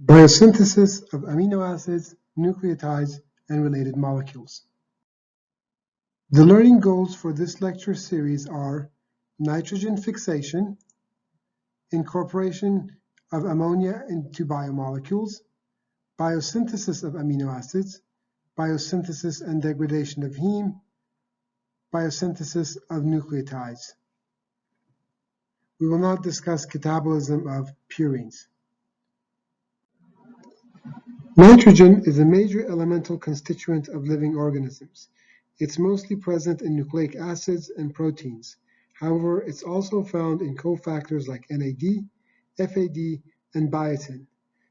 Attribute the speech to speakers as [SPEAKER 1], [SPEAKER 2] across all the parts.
[SPEAKER 1] Biosynthesis of amino acids, nucleotides, and related molecules. The learning goals for this lecture series are nitrogen fixation, incorporation of ammonia into biomolecules, biosynthesis of amino acids, biosynthesis and degradation of heme, biosynthesis of nucleotides. We will not discuss catabolism of purines. Nitrogen is a major elemental constituent of living organisms. It's mostly present in nucleic acids and proteins. However, it's also found in cofactors like NAD, FAD, and biotin,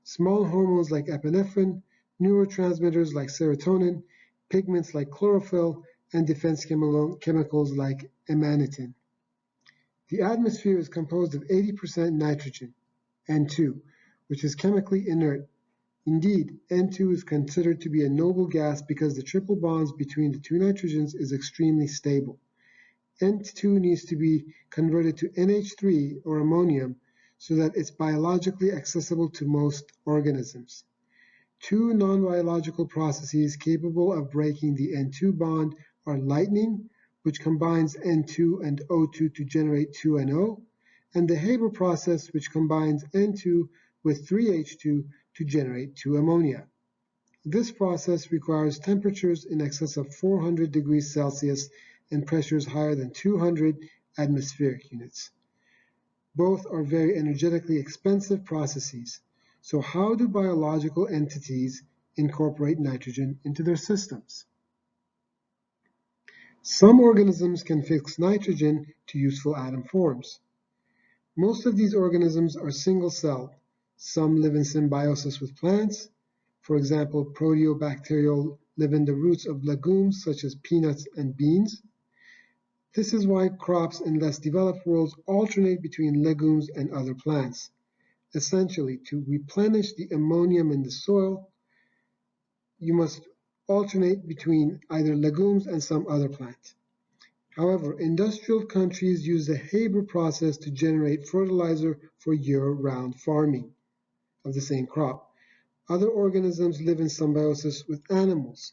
[SPEAKER 1] small hormones like epinephrine, neurotransmitters like serotonin, pigments like chlorophyll, and defense chemicals like amanitin. The atmosphere is composed of 80% nitrogen, N2, which is chemically inert. Indeed, N2 is considered to be a noble gas because the triple bonds between the two nitrogens is extremely stable. N2 needs to be converted to NH3 or ammonium so that it's biologically accessible to most organisms. Two non-biological processes capable of breaking the N2 bond are lightning, which combines N2 and O2 to generate 2NO, and the Haber process, which combines N2 with 3H2 to generate 2-ammonia. This process requires temperatures in excess of 400 degrees Celsius and pressures higher than 200 atmospheric units. Both are very energetically expensive processes. So how do biological entities incorporate nitrogen into their systems? Some organisms can fix nitrogen to useful atom forms. Most of these organisms are single-celled. Some live in symbiosis with plants. For example, proteobacterial live in the roots of legumes such as peanuts and beans. This is why crops in less developed worlds alternate between legumes and other plants. Essentially, to replenish the ammonium in the soil, you must alternate between either legumes and some other plant. However, industrial countries use the Haber process to generate fertilizer for year-round farming of the same crop. Other organisms live in symbiosis with animals.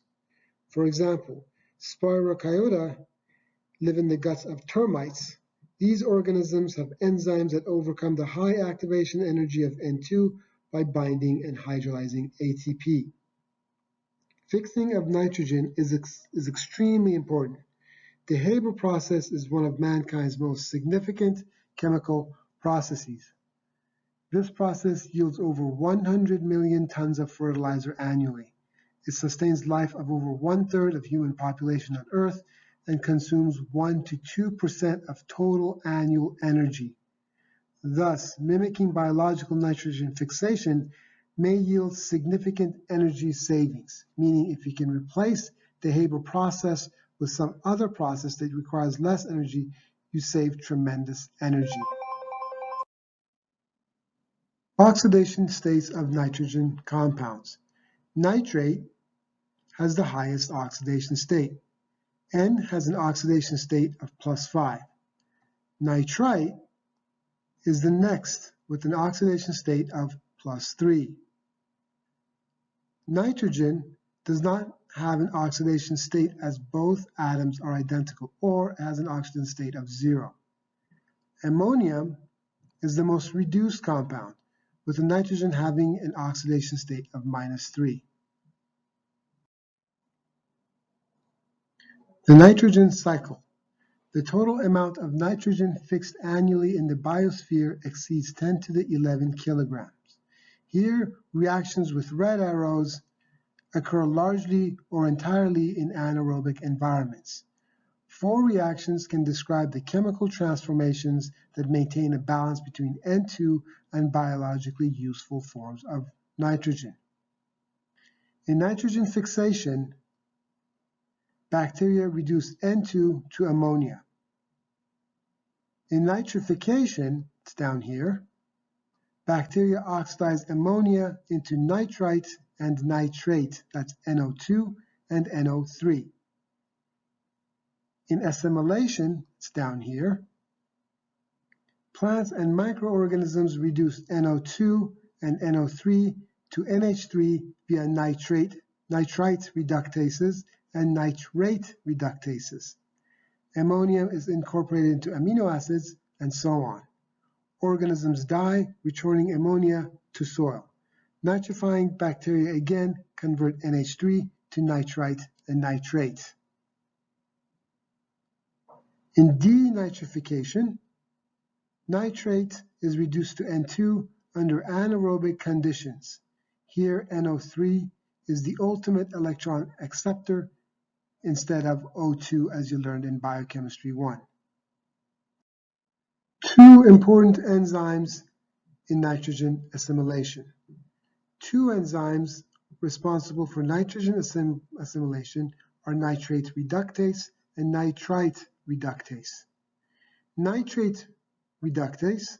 [SPEAKER 1] For example, Spirochaeta live in the guts of termites. These organisms have enzymes that overcome the high activation energy of N2 by binding and hydrolyzing ATP. Fixing of nitrogen is extremely important. The Haber process is one of mankind's most significant chemical processes. This process yields over 100 million tons of fertilizer annually. It sustains life of over 1/3 of human population on Earth and consumes 1 to 2% of total annual energy. Thus, mimicking biological nitrogen fixation may yield significant energy savings, meaning if you can replace the Haber process with some other process that requires less energy, you save tremendous energy. Oxidation states of nitrogen compounds. Nitrate has the highest oxidation state. N has an oxidation state of +5. Nitrite is the next with an oxidation state of +3. Nitrogen does not have an oxidation state as both atoms are identical, or has an oxidation state of 0. Ammonium is the most reduced compound, with the nitrogen having an oxidation state of -3. The nitrogen cycle. The total amount of nitrogen fixed annually in the biosphere exceeds 10 to the 11 kilograms. Here, reactions with red arrows occur largely or entirely in anaerobic environments. 4 reactions can describe the chemical transformations that maintain a balance between N2 and biologically useful forms of nitrogen. In nitrogen fixation, bacteria reduce N2 to ammonia. In nitrification, it's down here, bacteria oxidize ammonia into nitrite and nitrate, that's NO2 and NO3. In assimilation, it's down here, plants and microorganisms reduce NO2 and NO3 to NH3 via nitrite reductases and nitrate reductases. Ammonium is incorporated into amino acids, and so on. Organisms die, returning ammonia to soil. Nitrifying bacteria again convert NH3 to nitrite and nitrate. In denitrification, nitrate is reduced to N2 under anaerobic conditions. Here, NO3 is the ultimate electron acceptor instead of O2, as you learned in Biochemistry 1. Two important enzymes in nitrogen assimilation. Two enzymes responsible for nitrogen assimilation are nitrate reductase and nitrite reductase. Nitrate reductase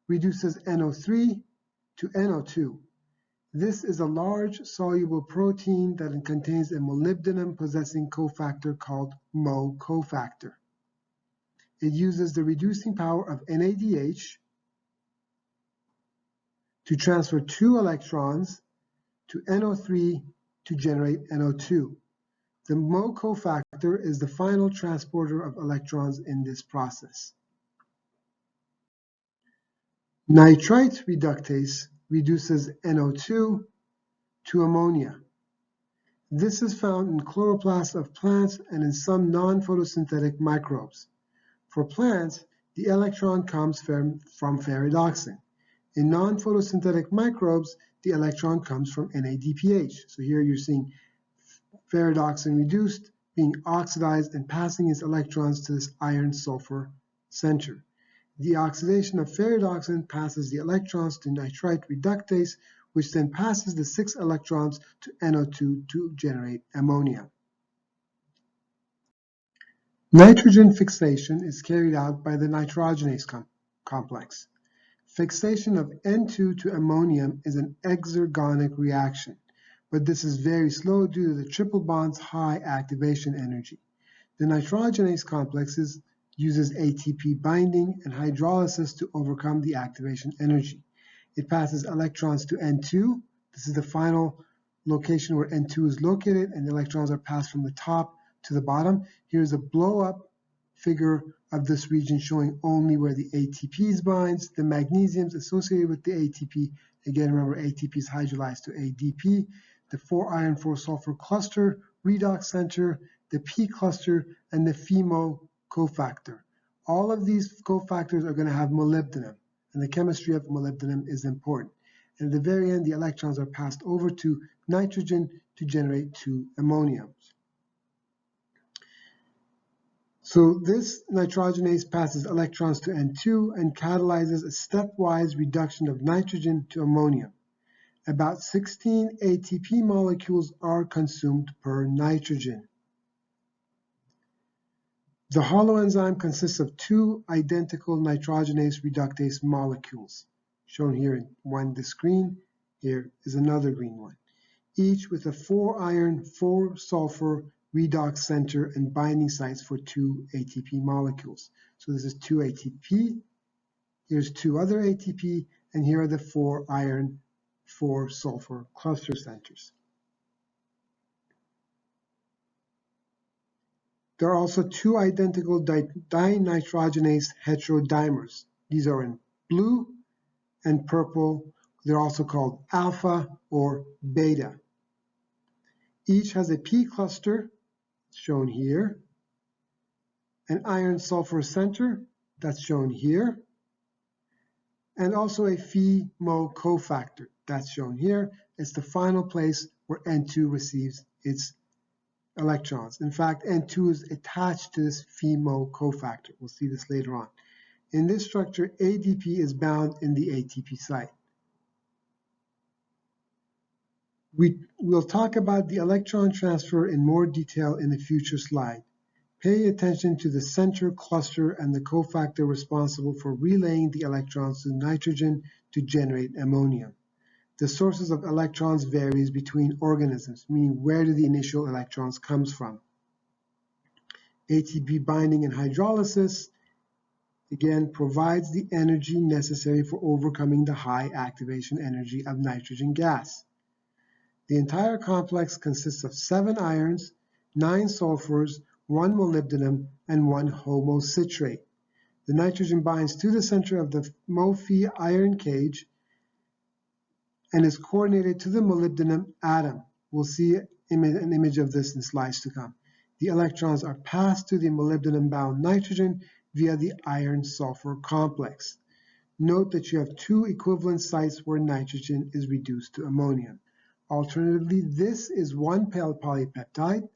[SPEAKER 1] reduces NO3 to NO2. This is a large soluble protein that contains a molybdenum-possessing cofactor called Mo cofactor. It uses the reducing power of NADH to transfer 2 electrons to NO3 to generate NO2. The Mo cofactor is the final transporter of electrons in this process. Nitrite reductase reduces NO2 to ammonia. This is found in chloroplasts of plants and in some non-photosynthetic microbes. For plants, the electron comes from ferredoxin. In non-photosynthetic microbes, the electron comes from NADPH. So here you're seeing ferredoxin reduced, being oxidized and passing its electrons to this iron-sulfur center. The oxidation of ferredoxin passes the electrons to nitrite reductase, which then passes the 6 electrons to NO2 to generate ammonia. Nitrogen fixation is carried out by the nitrogenase complex. Fixation of N2 to ammonium is an exergonic reaction, but this is very slow due to the triple bond's high activation energy. The nitrogenase complex uses ATP binding and hydrolysis to overcome the activation energy. It passes electrons to N2. This is the final location where N2 is located, and the electrons are passed from the top to the bottom. Here's a blow-up figure of this region showing only where the ATPs binds, the magnesiums associated with the ATP. Again, remember ATP is hydrolyzed to ADP, the 4 iron 4 sulfur cluster, redox center, the P cluster, and the FeMo cofactor. All of these cofactors are going to have molybdenum, and the chemistry of molybdenum is important. And at the very end, the electrons are passed over to nitrogen to generate 2 ammoniums. So this nitrogenase passes electrons to N2 and catalyzes a stepwise reduction of nitrogen to ammonium. About 16 ATP molecules are consumed per nitrogen. The holoenzyme consists of 2 identical nitrogenase reductase molecules, shown here in one this green, here is another green one, each with a 4 iron 4 sulfur redox center and binding sites for 2 ATP molecules. So this is 2 ATP, here's 2 other ATP, and here are the 4 iron 4 sulfur cluster centers. There are also 2 identical dinitrogenase heterodimers. These are in blue and purple. They're also called alpha or beta. Each has a P cluster, shown here, an iron sulfur center, that's shown here, and also a FeMo cofactor, that's shown here. It's the final place where N2 receives its electrons. In fact, N2 is attached to this FeMo cofactor. We'll see this later on. In this structure, ADP is bound in the ATP site. We'll talk about the electron transfer in more detail in a future slide. Pay attention to the center cluster and the cofactor responsible for relaying the electrons to nitrogen to generate ammonium. The sources of electrons varies between organisms, meaning where do the initial electrons come from. ATP binding and hydrolysis again, provides the energy necessary for overcoming the high activation energy of nitrogen gas. The entire complex consists of 7 irons, 9 sulfurs, 1 molybdenum, and 1 homocitrate. The nitrogen binds to the center of the Mo-Fe iron cage and is coordinated to the molybdenum atom. We'll see an image of this in slides to come. The electrons are passed to the molybdenum-bound nitrogen via the iron-sulfur complex. Note that you have 2 equivalent sites where nitrogen is reduced to ammonium. Alternatively, this is one polypeptide,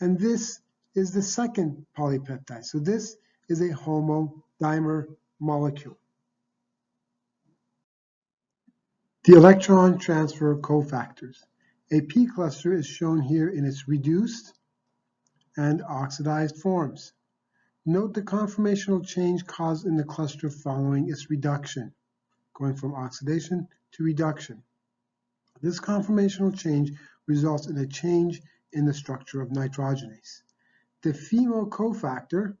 [SPEAKER 1] and this is the second polypeptide. So this is a homodimer molecule. The electron transfer cofactors. A p cluster is shown here in its reduced and oxidized forms. Note the conformational change caused in the cluster following its reduction, going from oxidation to reduction. This conformational change results in a change in the structure of nitrogenase. The FeMo cofactor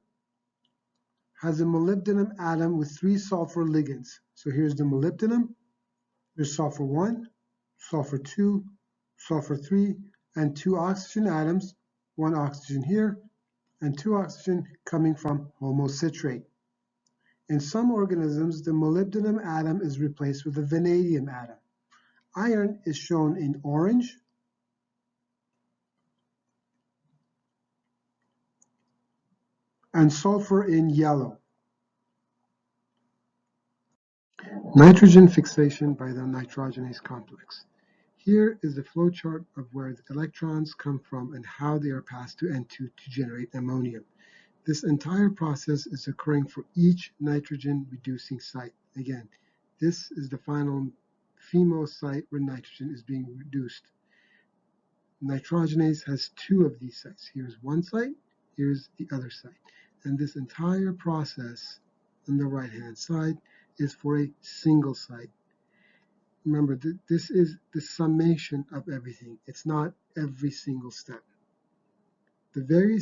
[SPEAKER 1] has a molybdenum atom with 3 sulfur ligands. So here's the molybdenum, there's sulfur 1, sulfur 2, sulfur 3, and 2 oxygen atoms, 1 oxygen here, and 2 oxygen coming from homocitrate. In some organisms, the molybdenum atom is replaced with a vanadium atom. Iron is shown in orange, and sulfur in yellow. Nitrogen fixation by the nitrogenase complex. Here is the flowchart of where the electrons come from and how they are passed to N2 to generate ammonium. This entire process is occurring for each nitrogen reducing site. Again, this is the final FeMo site where nitrogen is being reduced. Nitrogenase has 2 of these sites. Here's one site, here's the other site. And this entire process on the right-hand side is for a single site. Remember, this is the summation of everything. It's not every single step. The very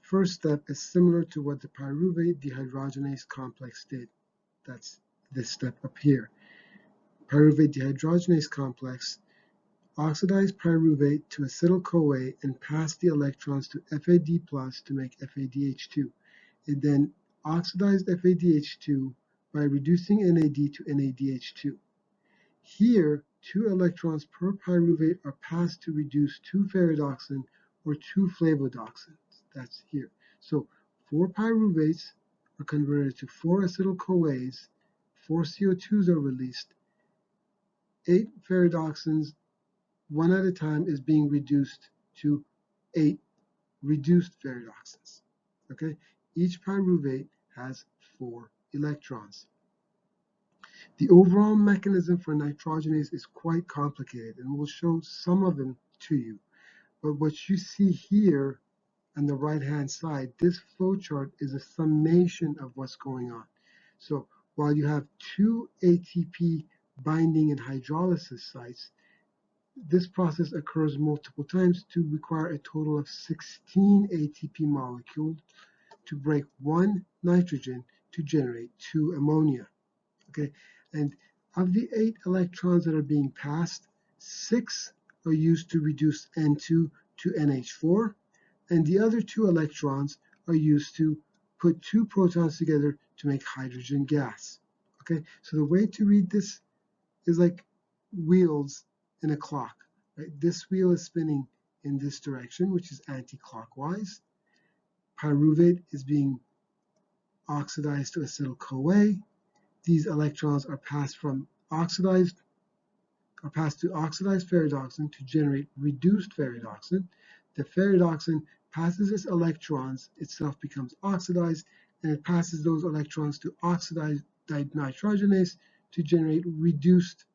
[SPEAKER 1] first step is similar to what the pyruvate dehydrogenase complex did. That's this step up here. Pyruvate dehydrogenase complex oxidized pyruvate to acetyl-CoA and passed the electrons to FAD+ to make FADH2. It then oxidized FADH2 by reducing NAD to NADH2. Here, 2 electrons per pyruvate are passed to reduce 2-ferredoxin or 2-flavodoxins. That's here. So 4 pyruvates are converted to 4 acetyl-CoAs, 4 CO2s are released, 8 ferredoxins, one at a time, is being reduced to 8 reduced ferredoxins. Okay? Each pyruvate has 4 electrons. The overall mechanism for nitrogenase is quite complicated, and we'll show some of them to you. But what you see here on the right-hand side, this flowchart is a summation of what's going on. So while you have 2 ATP binding and hydrolysis sites, this process occurs multiple times to require a total of 16 ATP molecules to break 1 nitrogen to generate 2 ammonia. Okay, and of the 8 electrons that are being passed, 6 are used to reduce N2 to NH4, and the other 2 electrons are used to put 2 protons together to make hydrogen gas. Okay, so the way to read this is like wheels in a clock. Right? This wheel is spinning in this direction, which is anti-clockwise. Pyruvate is being oxidized to acetyl-CoA. These electrons are passed to oxidized ferredoxin to generate reduced ferredoxin. The ferredoxin passes its electrons, itself becomes oxidized, and it passes those electrons to oxidized dinitrogenase to generate reduced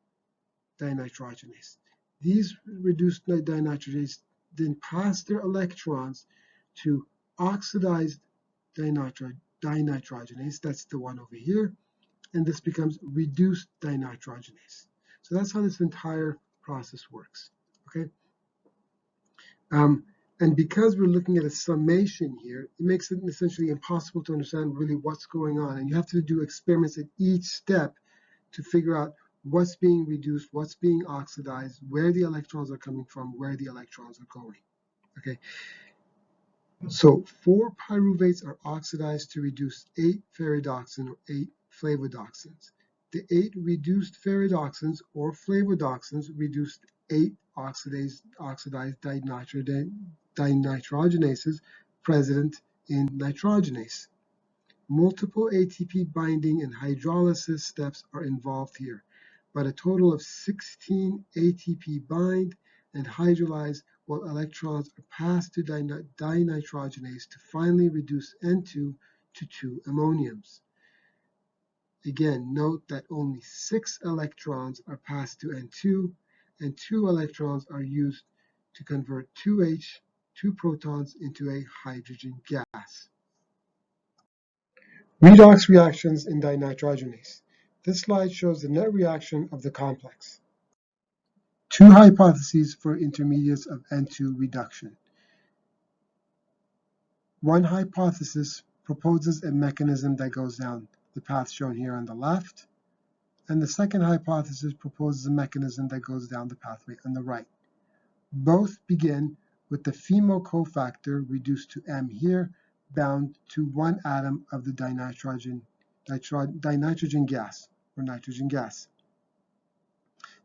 [SPEAKER 1] dinitrogenase. These reduced dinitrogenase then pass their electrons to oxidized dinitrogenase, that's the one over here, and this becomes reduced dinitrogenase. So that's how this entire process works. Okay. And because we're looking at a summation here, it makes it essentially impossible to understand really what's going on. And you have to do experiments at each step to figure out what's being reduced, what's being oxidized, where the electrons are coming from, where the electrons are going. Okay, so 4 pyruvates are oxidized to reduce 8 ferredoxin or 8 flavodoxins. The 8 reduced ferredoxins or flavodoxins reduced 8 oxidized dinitrogenases present in nitrogenase. Multiple ATP binding and hydrolysis steps are involved here, but a total of 16 ATP bind and hydrolyze while electrons are passed to dinitrogenase to finally reduce N2 to 2 ammoniums. Again, note that only 6 electrons are passed to N2 and 2 electrons are used to convert 2H, 2 protons, into a hydrogen gas. Redox reactions in dinitrogenase. This slide shows the net reaction of the complex. 2 hypotheses for intermediates of N2 reduction. One hypothesis proposes a mechanism that goes down the path shown here on the left, and the second hypothesis proposes a mechanism that goes down the pathway on the right. Both begin with the FeMo cofactor reduced to M here, bound to one atom of the dinitrogen gas, or nitrogen gas.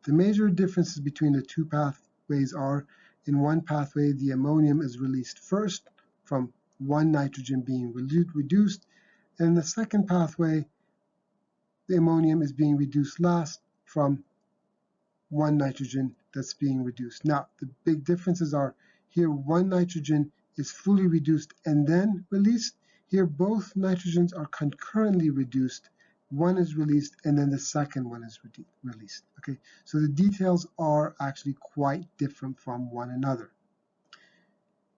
[SPEAKER 1] The major differences between the two pathways are, in one pathway, the ammonium is released first from one nitrogen being reduced, and in the second pathway, the ammonium is being reduced last from one nitrogen that's being reduced. Now, the big differences are here one nitrogen is fully reduced and then released. Here, both nitrogens are concurrently reduced. One is released and then the second one is released. Okay, so the details are actually quite different from one another.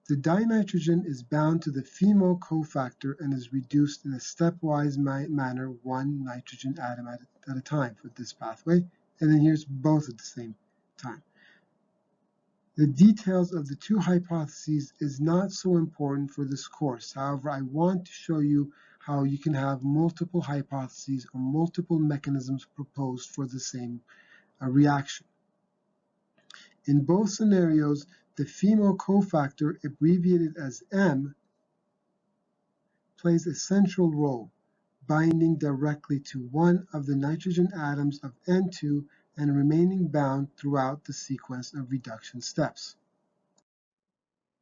[SPEAKER 1] The dinitrogen is bound to the FeMo cofactor and is reduced in a stepwise manner, one nitrogen atom at a time for this pathway, and then here's both at the same time. The details of the two hypotheses is not so important for this course. However, I want to show you how you can have multiple hypotheses or multiple mechanisms proposed for the same reaction. In both scenarios, the FeMo cofactor, abbreviated as M, plays a central role, binding directly to one of the nitrogen atoms of N2 and remaining bound throughout the sequence of reduction steps.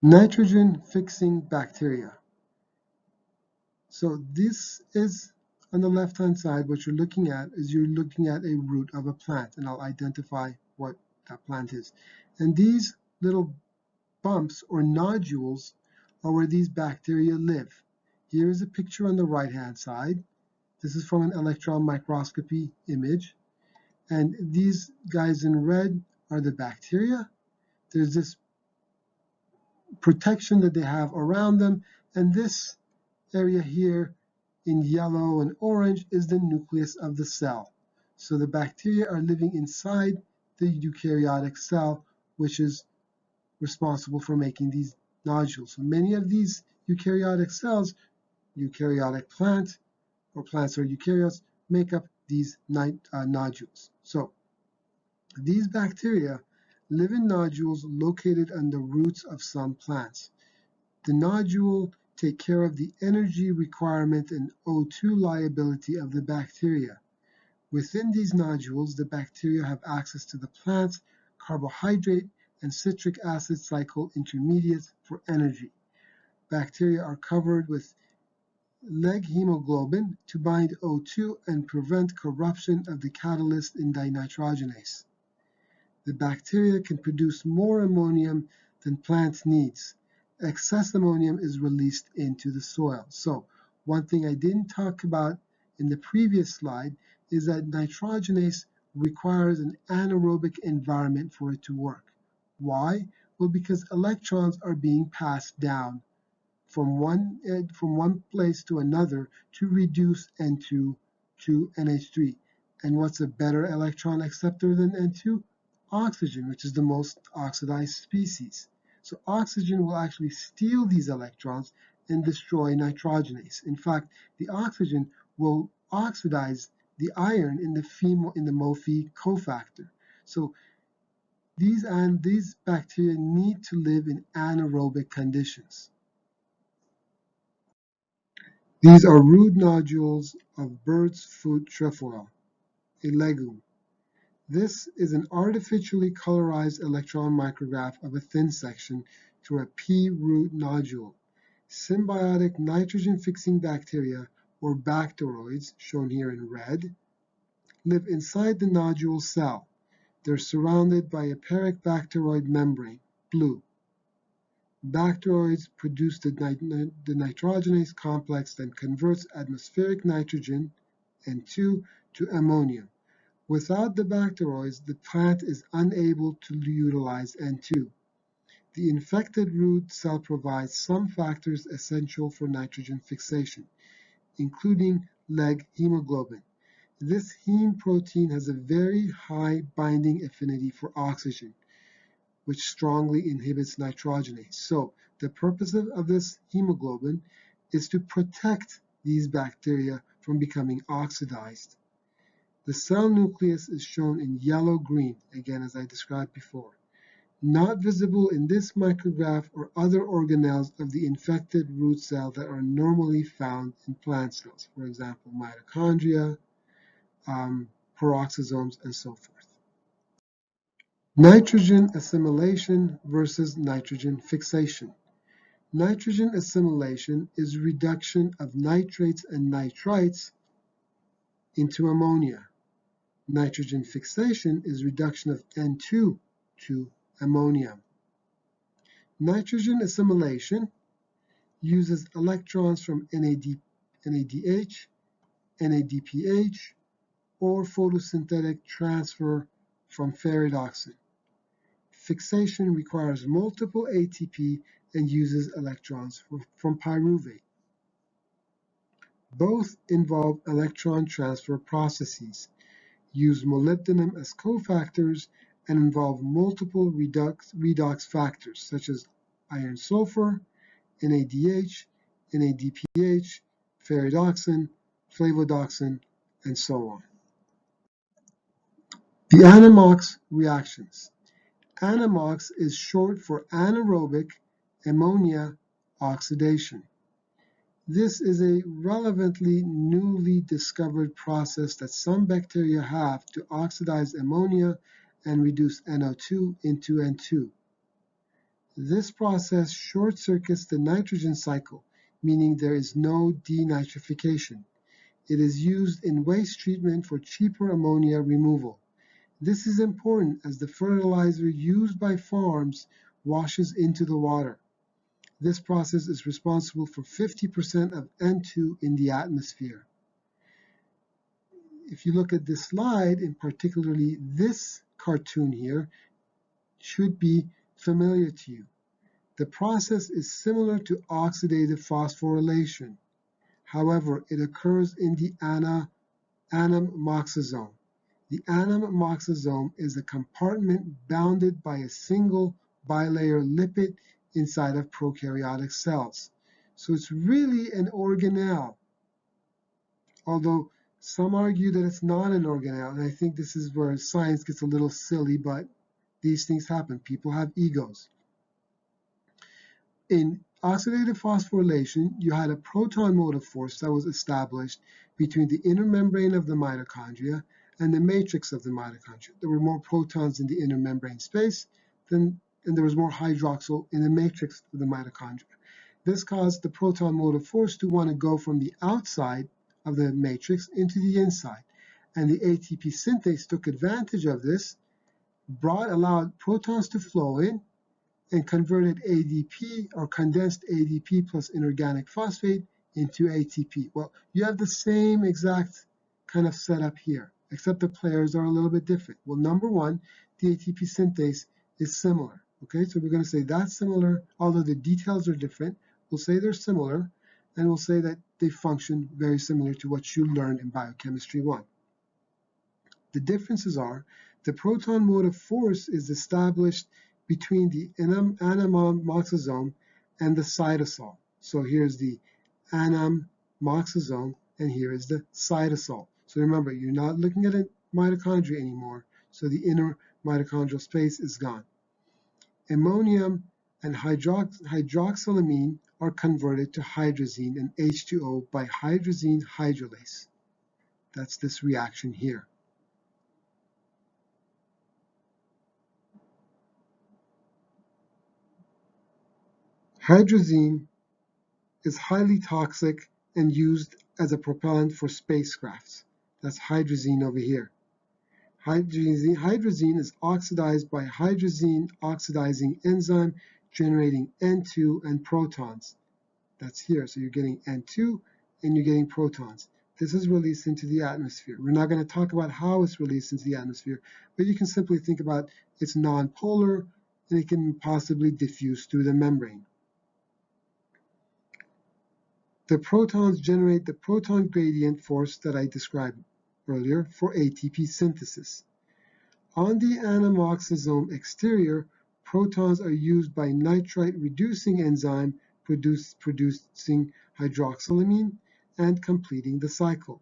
[SPEAKER 1] Nitrogen-fixing bacteria. So this is, on the left-hand side, what you're looking at is you're looking at a root of a plant, and I'll identify what that plant is. And these little bumps or nodules are where these bacteria live. Here is a picture on the right-hand side. This is from an electron microscopy image. And these guys in red are the bacteria. There's this protection that they have around them, and this area here in yellow and orange is the nucleus of the cell. So the bacteria are living inside the eukaryotic cell, which is responsible for making these nodules. So many of these eukaryotic cells, eukaryotic plants, or plants or eukaryotes, make up these nodules. So these bacteria live in nodules located on the roots of some plants. The nodule take care of the energy requirement and O2 liability of the bacteria. Within these nodules, the bacteria have access to the plant's carbohydrate and citric acid cycle intermediates for energy. Bacteria are covered with leg hemoglobin to bind O2 and prevent corruption of the catalyst in dinitrogenase. The bacteria can produce more ammonium than plants needs. Excess ammonium is released into the soil. So one thing I didn't talk about in the previous slide is that nitrogenase requires an anaerobic environment for it to work. Why? Well, because electrons are being passed down from one place to another to reduce N2 to NH3. And what's a better electron acceptor than N2? Oxygen, which is the most oxidized species. So oxygen will actually steal these electrons and destroy nitrogenase. In fact, the oxygen will oxidize the iron in the MoFe cofactor. So these bacteria need to live in anaerobic conditions. These are root nodules of bird's foot trefoil, a legume. This is an artificially colorized electron micrograph of a thin section through a pea root nodule. Symbiotic nitrogen-fixing bacteria, or bacteroids, shown here in red, live inside the nodule cell. They're surrounded by a peribacteroid membrane, blue. Bacteroids produce the nitrogenase complex that converts atmospheric nitrogen, N2, to ammonia. Without the bacteroids, the plant is unable to utilize N2. The infected root cell provides some factors essential for nitrogen fixation, including leg hemoglobin. This heme protein has a very high binding affinity for oxygen, which strongly inhibits nitrogenase. So the purpose of this hemoglobin is to protect these bacteria from becoming oxidized. The cell nucleus is shown in yellow-green, again as I described before. Not visible in this micrograph are other organelles of the infected root cell that are normally found in plant cells, for example, mitochondria, peroxisomes, and so forth. Nitrogen assimilation versus nitrogen fixation. Nitrogen assimilation is reduction of nitrates and nitrites into ammonia. Nitrogen fixation is reduction of N2 to ammonium. Nitrogen assimilation uses electrons from NADH, NADPH, or photosynthetic transfer from ferredoxin. Fixation requires multiple ATP and uses electrons from pyruvate. Both involve electron transfer processes, use molybdenum as cofactors, and involve multiple redox factors such as iron sulfur, NADH, NADPH, ferredoxin, flavodoxin, and so on. The Anammox reactions. Anammox is short for anaerobic ammonia oxidation. This is a relevantly newly discovered process that some bacteria have to oxidize ammonia and reduce NO2 into N2. This process short-circuits the nitrogen cycle, meaning there is no denitrification. It is used in waste treatment for cheaper ammonia removal. This is important as the fertilizer used by farms washes into the water. This process is responsible for 50% of N2 in the atmosphere. If you look at this slide, and particularly this cartoon here, should be familiar to you. The process is similar to oxidative phosphorylation. However, it occurs in the anammoxosome. The anammoxosome is a compartment bounded by a single bilayer lipid inside of prokaryotic cells. So it's really an organelle, although some argue that it's not an organelle, and I think this is where science gets a little silly, but these things happen. People have egos. In oxidative phosphorylation, you had a proton motive force that was established between the inner membrane of the mitochondria and the matrix of the mitochondria. There were more protons in the inner membrane space and there was more hydroxyl in the matrix of the mitochondria. This caused the proton motive force to want to go from the outside of the matrix into the inside. And the ATP synthase took advantage of this, allowed protons to flow in, and converted ADP, or condensed ADP plus inorganic phosphate, into ATP. Well, you have the same exact kind of setup here, except the players are a little bit different. Well, number one, the ATP synthase is similar. Okay, so we're going to say that's similar, although the details are different. We'll say they're similar, and we'll say that they function very similar to what you learned in Biochemistry 1. The differences are the proton motive force is established between the anamoxazome and the cytosol. So here's the anamoxazome, and here is the cytosol. So remember, you're not looking at a mitochondria anymore, so the inner mitochondrial space is gone. Ammonium and hydroxylamine are converted to hydrazine and H2O by hydrazine hydrolase. That's this reaction here. Hydrazine is highly toxic and used as a propellant for spacecrafts. That's hydrazine over here. Hydrazine is oxidized by hydrazine oxidizing enzyme generating N2 and protons. That's here. So you're getting N2 and you're getting protons. This is released into the atmosphere. We're not going to talk about how it's released into the atmosphere, but you can simply think about it's nonpolar and it can possibly diffuse through the membrane. The protons generate the proton gradient force that I described earlier for ATP synthesis. On the anamoxazome exterior, protons are used by nitrite-reducing enzyme producing hydroxylamine and completing the cycle.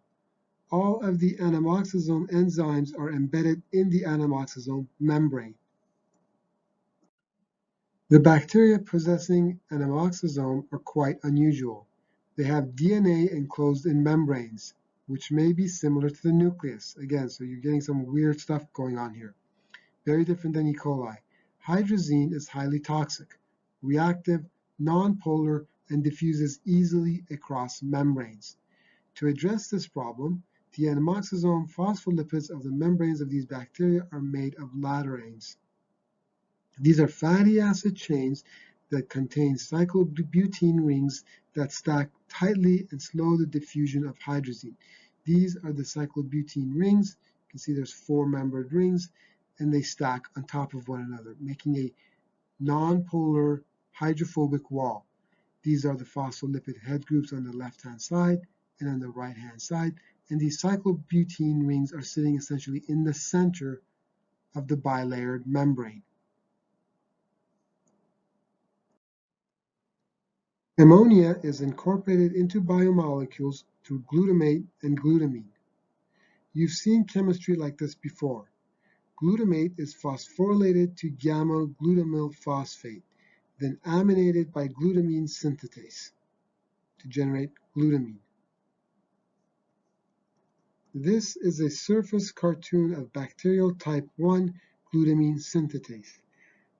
[SPEAKER 1] All of the anamoxazome enzymes are embedded in the anamoxazome membrane. The bacteria possessing anamoxazome are quite unusual. They have DNA enclosed in membranes, which may be similar to the nucleus. Again, so you're getting some weird stuff going on here. Very different than E. coli. Hydrazine is highly toxic, reactive, nonpolar, and diffuses easily across membranes. To address this problem, the anamoxazome phospholipids of the membranes of these bacteria are made of lateranes. These are fatty acid chains that contain cyclobutene rings that stack tightly and slow the diffusion of hydrazine. These are the cyclobutene rings. You can see there's 4 membered rings, and they stack on top of one another, making a nonpolar hydrophobic wall. These are the phospholipid head groups on the left-hand side and on the right-hand side, and these cyclobutene rings are sitting essentially in the center of the bilayered membrane. Ammonia is incorporated into biomolecules through glutamate and glutamine. You've seen chemistry like this before. Glutamate is phosphorylated to gamma-glutamyl phosphate, then aminated by glutamine synthetase to generate glutamine. This is a surface cartoon of bacterial type 1 glutamine synthetase.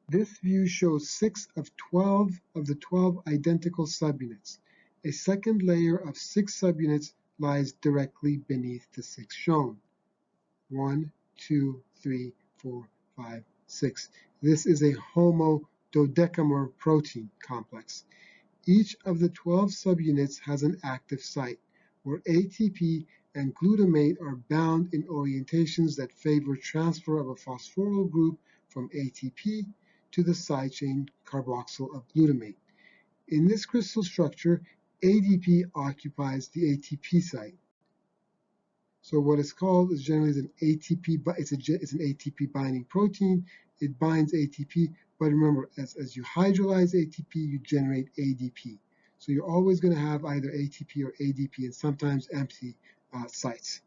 [SPEAKER 1] This view shows 6 of 12 of the 12 identical subunits. A second layer of 6 subunits lies directly beneath the 6 shown. 1, 2, 3, 4, 5, 6. This is a homododecamer protein complex. Each of the 12 subunits has an active site, where ATP and glutamate are bound in orientations that favor transfer of a phosphoryl group from ATP to the side chain carboxyl of glutamate. In this crystal structure, ADP occupies the ATP site. So what it's called is generally an ATP, but it's an ATP binding protein. It binds ATP, but remember, as you hydrolyze ATP, you generate ADP. So you're always going to have either ATP or ADP, and sometimes empty sites.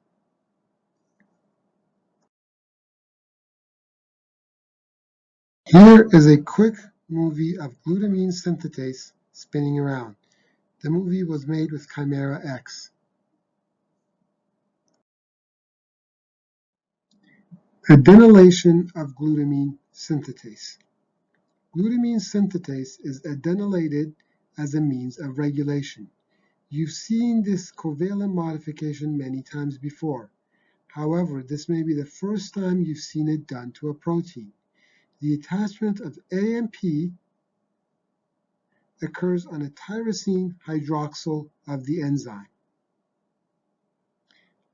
[SPEAKER 1] Here is a quick movie of glutamine synthetase spinning around. The movie was made with Chimera X. Adenylation of glutamine synthetase. Glutamine synthetase is adenylated as a means of regulation. You've seen this covalent modification many times before. However, this may be the first time you've seen it done to a protein. The attachment of AMP occurs on a tyrosine hydroxyl of the enzyme.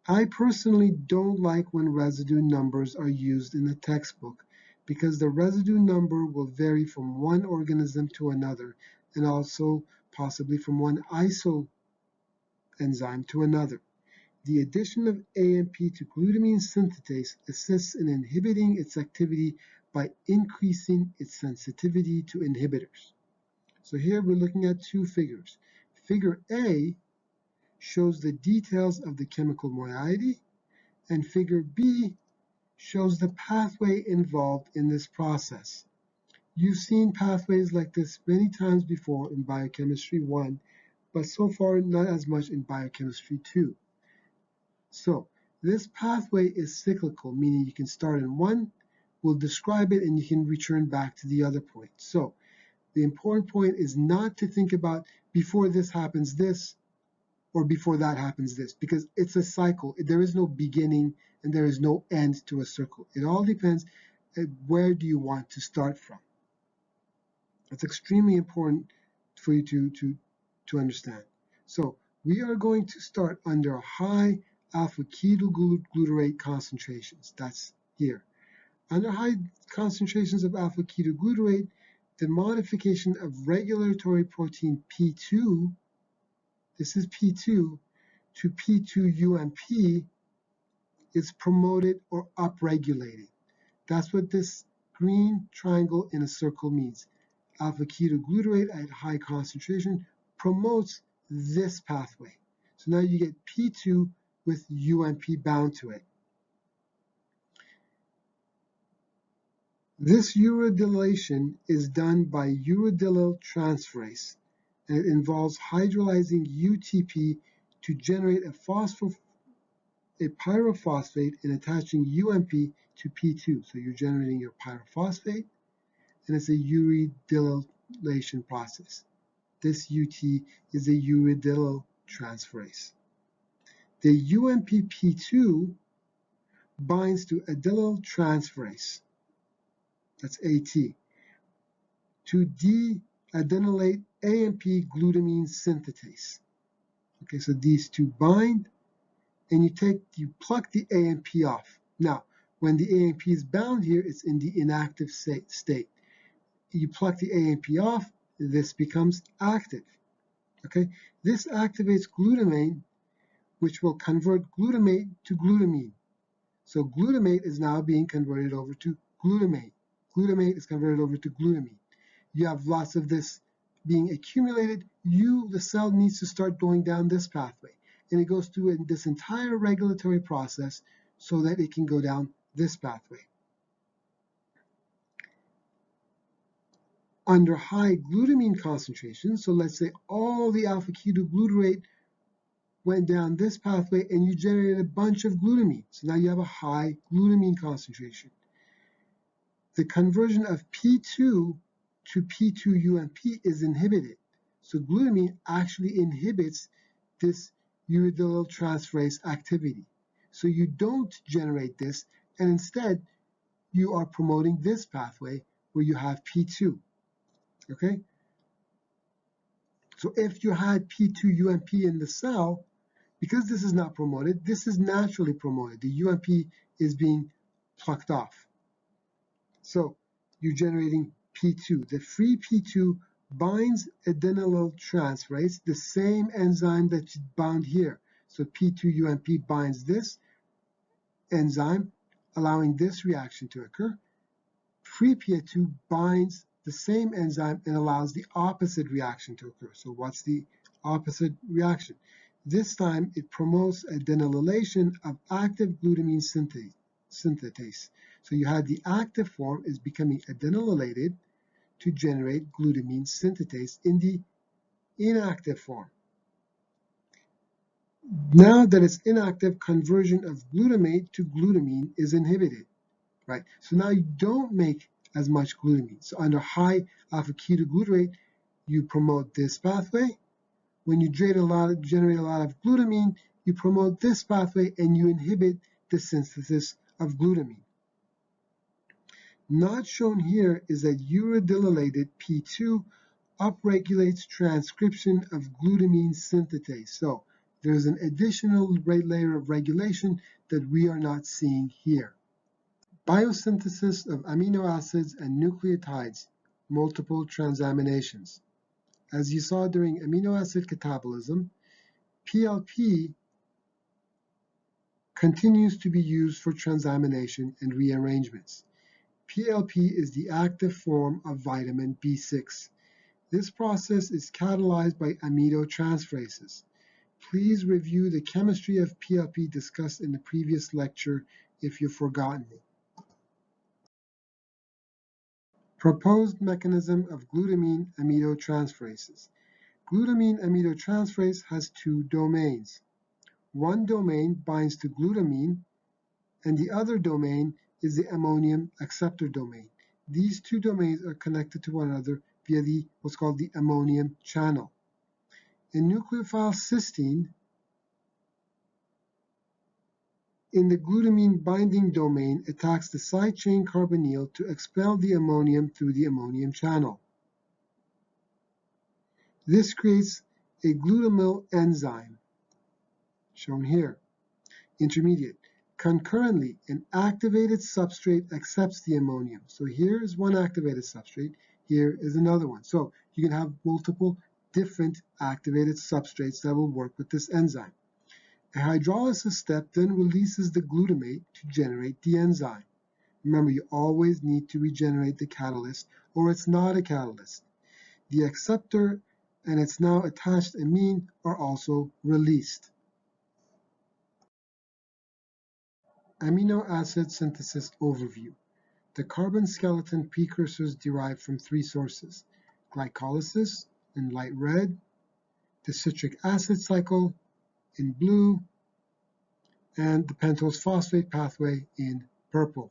[SPEAKER 1] I personally don't like when residue numbers are used in the textbook because the residue number will vary from one organism to another and also possibly from one isoenzyme to another. The addition of AMP to glutamine synthetase assists in inhibiting its activity by increasing its sensitivity to inhibitors. So here we're looking at two figures. Figure A shows the details of the chemical moiety, and figure B shows the pathway involved in this process. You've seen pathways like this many times before in Biochemistry 1, but so far not as much in Biochemistry 2. So this pathway is cyclical, meaning you can start in one, we'll describe it, and you can return back to the other point. So the important point is not to think about before this happens this, or before that happens this, because it's a cycle. There is no beginning and there is no end to a circle. It all depends at where do you want to start from. That's extremely important for you to understand. So we are going to start under high alpha-ketoglutarate concentrations. That's here. Under high concentrations of alpha-ketoglutarate, the modification of regulatory protein P2, this is P2, to P2-UMP is promoted or upregulated. That's what this green triangle in a circle means. Alpha-ketoglutarate at high concentration promotes this pathway. So now you get P2 with UMP bound to it. This uridylation is done by uridylyl transferase, and it involves hydrolyzing UTP to generate a pyrophosphate and attaching UMP to P2. So you're generating your pyrophosphate, and it's a uridylation process. This UT is a uridylyl transferase. The UMP-P2 binds to adenylyl transferase, that's AT, to de-adenylate AMP glutamine synthetase. Okay, so these two bind, and you pluck the AMP off. Now, when the AMP is bound here, it's in the inactive state. You pluck the AMP off, this becomes active. Okay, this activates glutamate, which will convert glutamate to glutamine. So glutamate is now being converted over to glutamate. Glutamate is converted over to glutamine. You have lots of this being accumulated. The cell needs to start going down this pathway. And it goes through this entire regulatory process so that it can go down this pathway. Under high glutamine concentration, so let's say all the alpha-ketoglutarate went down this pathway and you generated a bunch of glutamine. So now you have a high glutamine concentration. The conversion of P2 to P2-UMP is inhibited. So glutamine actually inhibits this uridylyl transferase activity. So you don't generate this, and instead you are promoting this pathway where you have P2. Okay? So if you had P2-UMP in the cell, because this is not promoted, this is naturally promoted. The UMP is being plucked off. So you're generating P2. The free P2 binds adenylyl transferase, the same enzyme that's bound here. So P2-UMP binds this enzyme, allowing this reaction to occur. Free P2 binds the same enzyme and allows the opposite reaction to occur. So what's the opposite reaction? This time it promotes adenylation of active glutamine synthetase. So you had the active form is becoming adenylated to generate glutamine synthetase in the inactive form. Now that it's inactive, conversion of glutamate to glutamine is inhibited, right? So now you don't make as much glutamine. So under high alpha-ketoglutarate, you promote this pathway. When you generate a lot of glutamine, you promote this pathway and you inhibit the synthesis of glutamine. Not shown here is that uridylated P2 upregulates transcription of glutamine synthetase. So there's an additional layer of regulation that we are not seeing here. Biosynthesis of amino acids and nucleotides, multiple transaminations. As you saw during amino acid catabolism, PLP continues to be used for transamination and rearrangements. PLP is the active form of vitamin B6. This process is catalyzed by aminotransferases. Please review the chemistry of PLP discussed in the previous lecture if you've forgotten it. Proposed mechanism of glutamine aminotransferases. Glutamine aminotransferase has two domains. One domain binds to glutamine, and the other domain is the ammonium acceptor domain. These two domains are connected to one another via what's called the ammonium channel. In nucleophile cysteine, in the glutamine binding domain attacks the side chain carbonyl to expel the ammonium through the ammonium channel. This creates a glutamyl enzyme, shown here, intermediate. Concurrently, an activated substrate accepts the ammonium. So here is one activated substrate, here is another one. So you can have multiple different activated substrates that will work with this enzyme. A hydrolysis step then releases the glutamate to generate the enzyme. Remember, you always need to regenerate the catalyst or it's not a catalyst. The acceptor and its now attached amine are also released. Amino acid synthesis overview. The carbon skeleton precursors derive from three sources: glycolysis in light red, the citric acid cycle in blue, and the pentose phosphate pathway in purple.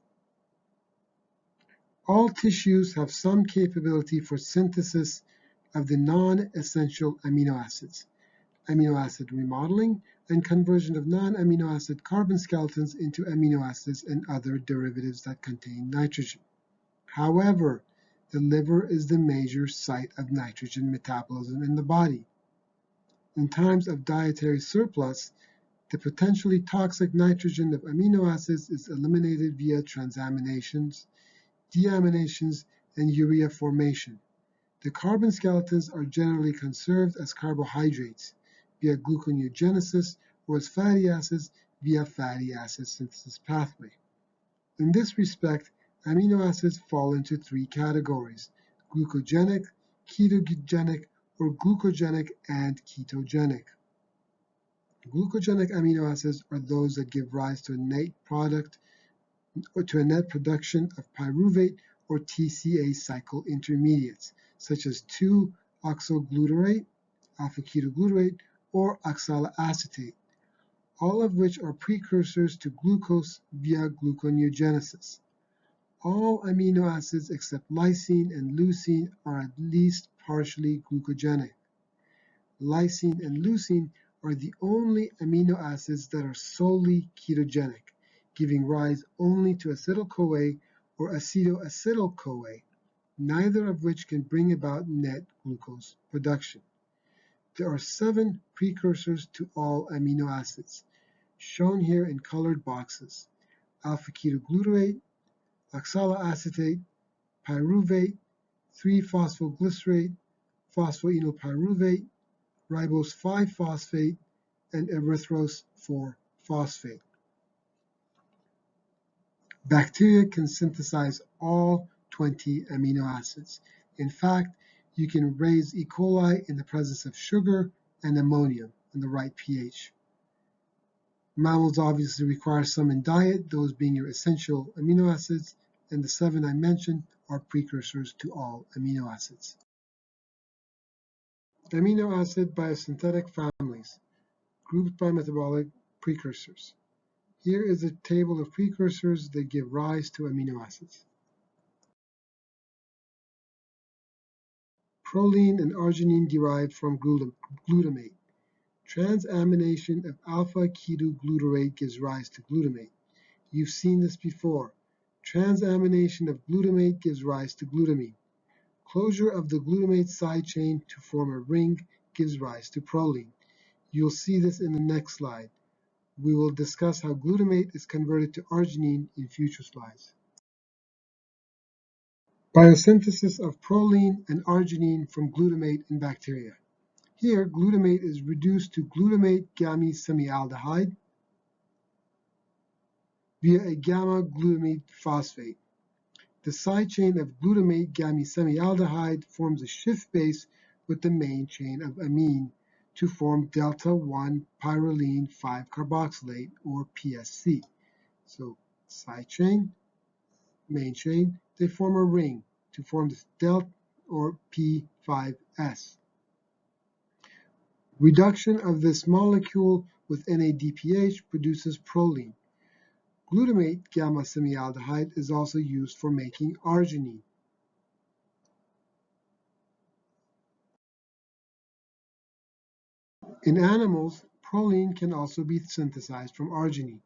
[SPEAKER 1] All tissues have some capability for synthesis of the non-essential amino acids, amino acid remodeling, and conversion of non-amino acid carbon skeletons into amino acids and other derivatives that contain nitrogen. However, the liver is the major site of nitrogen metabolism in the body. In times of dietary surplus, the potentially toxic nitrogen of amino acids is eliminated via transaminations, deaminations, and urea formation. The carbon skeletons are generally conserved as carbohydrates via gluconeogenesis or as fatty acids via fatty acid synthesis pathway. In this respect, amino acids fall into three categories: glucogenic, ketogenic, or glucogenic and ketogenic. Glucogenic amino acids are those that give rise to a net product or to a net production of pyruvate or TCA cycle intermediates, such as 2-oxoglutarate, alpha-ketoglutarate, or oxaloacetate, all of which are precursors to glucose via gluconeogenesis. All amino acids except lysine and leucine are at least partially glucogenic. Lysine and leucine are the only amino acids that are solely ketogenic, giving rise only to acetyl-CoA or acetoacetyl-CoA, neither of which can bring about net glucose production. There are 7 precursors to all amino acids, shown here in colored boxes: alpha-ketoglutarate, oxaloacetate, pyruvate, 3-phosphoglycerate, phosphoenolpyruvate, ribose 5-phosphate, and erythrose 4-phosphate. Bacteria can synthesize all 20 amino acids. In fact, you can raise E. coli in the presence of sugar and ammonium in the right pH. Mammals obviously require some in diet, those being your essential amino acids, and the 7 I mentioned are precursors to all amino acids. Amino acid biosynthetic families, grouped by metabolic precursors. Here is a table of precursors that give rise to amino acids. Proline and arginine derived from glutamate. Transamination of alpha-ketoglutarate gives rise to glutamate. You've seen this before. Transamination of glutamate gives rise to glutamine. Closure of the glutamate side chain to form a ring gives rise to proline. You'll see this in the next slide. We will discuss how glutamate is converted to arginine in future slides. Biosynthesis of proline and arginine from glutamate in bacteria. Here, glutamate is reduced to glutamate gamma-semialdehyde via a gamma-glutamate phosphate. The side chain of glutamate gamma-semialdehyde forms a shift base with the main chain of amine to form delta-1 pyrroline 5-carboxylate, or PSC. So side chain, main chain, they form a ring to form this delta or P5S. Reduction of this molecule with NADPH produces proline. Glutamate gamma-semialdehyde is also used for making arginine. In animals, proline can also be synthesized from arginine.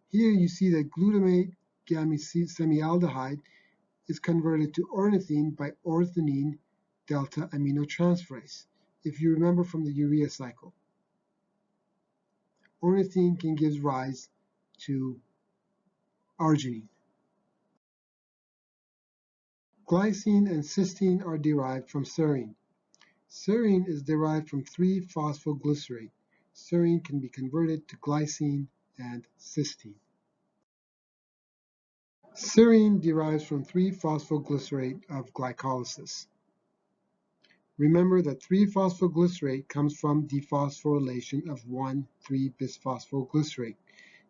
[SPEAKER 1] Here you see that glutamate gamma-semialdehyde is converted to ornithine by ornithine delta aminotransferase. If you remember from the urea cycle, ornithine can give rise to arginine. Glycine and cysteine are derived from serine. Serine is derived from 3-phosphoglycerate. Serine can be converted to glycine and cysteine. Serine derives from 3-phosphoglycerate of glycolysis. Remember that 3-phosphoglycerate comes from dephosphorylation of 1,3-bisphosphoglycerate.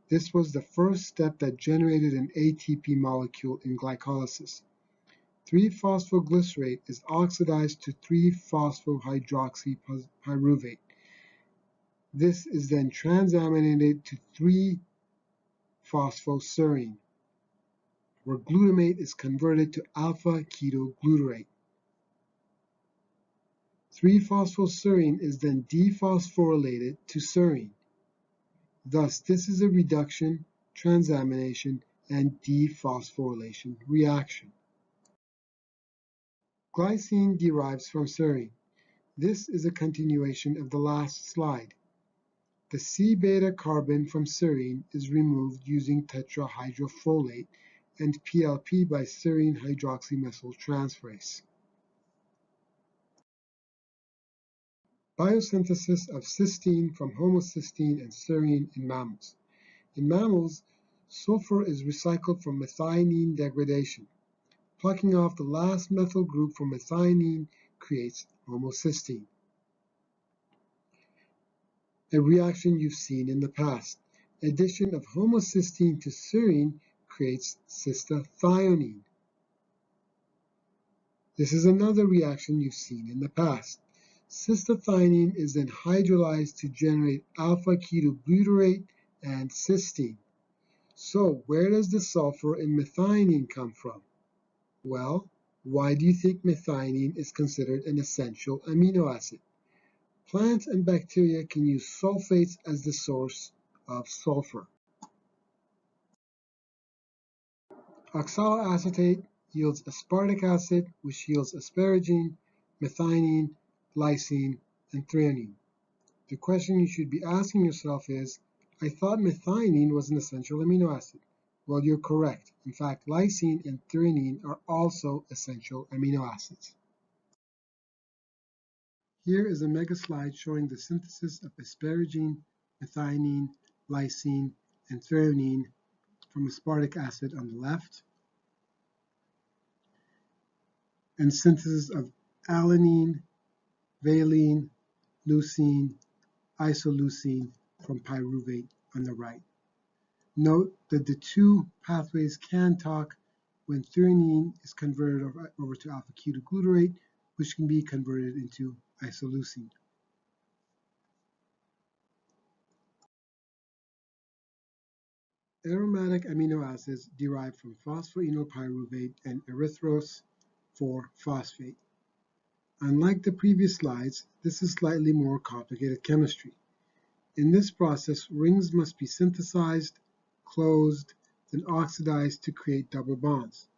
[SPEAKER 1] This was the first step that generated an ATP molecule in glycolysis. 3-phosphoglycerate is oxidized to 3-phosphohydroxypyruvate. This is then transaminated to 3-phosphoserine, where glutamate is converted to alpha-ketoglutarate. 3-phosphoserine is then dephosphorylated to serine. Thus, this is a reduction, transamination, and dephosphorylation reaction. Glycine derives from serine. This is a continuation of the last slide. The C-beta carbon from serine is removed using tetrahydrofolate and PLP by serine hydroxymethyltransferase. Biosynthesis of cysteine from homocysteine and serine in mammals. In mammals, sulfur is recycled from methionine degradation. Plucking off the last methyl group from methionine creates homocysteine, a reaction you've seen in the past. Addition of homocysteine to serine creates cystathionine. This is another reaction you've seen in the past. Cystathionine is then hydrolyzed to generate alpha-ketoglutarate and cysteine. So where does the sulfur in methionine come from? Well, why do you think methionine is considered an essential amino acid? Plants and bacteria can use sulfates as the source of sulfur. Oxaloacetate yields aspartic acid, which yields asparagine, methionine, lysine, and threonine. The question you should be asking yourself is, I thought methionine was an essential amino acid. Well, you're correct. In fact, lysine and threonine are also essential amino acids. Here is a mega slide showing the synthesis of asparagine, methionine, lysine, and threonine from aspartic acid on the left, and synthesis of alanine, valine, leucine, isoleucine from pyruvate on the right. Note that the two pathways can talk when threonine is converted over to alpha-ketoglutarate, which can be converted into isoleucine. Aromatic amino acids derive from phosphoenolpyruvate and erythrose 4-phosphate. Unlike the previous slides, this is slightly more complicated chemistry. In this process, rings must be synthesized, closed, then oxidized to create double bonds.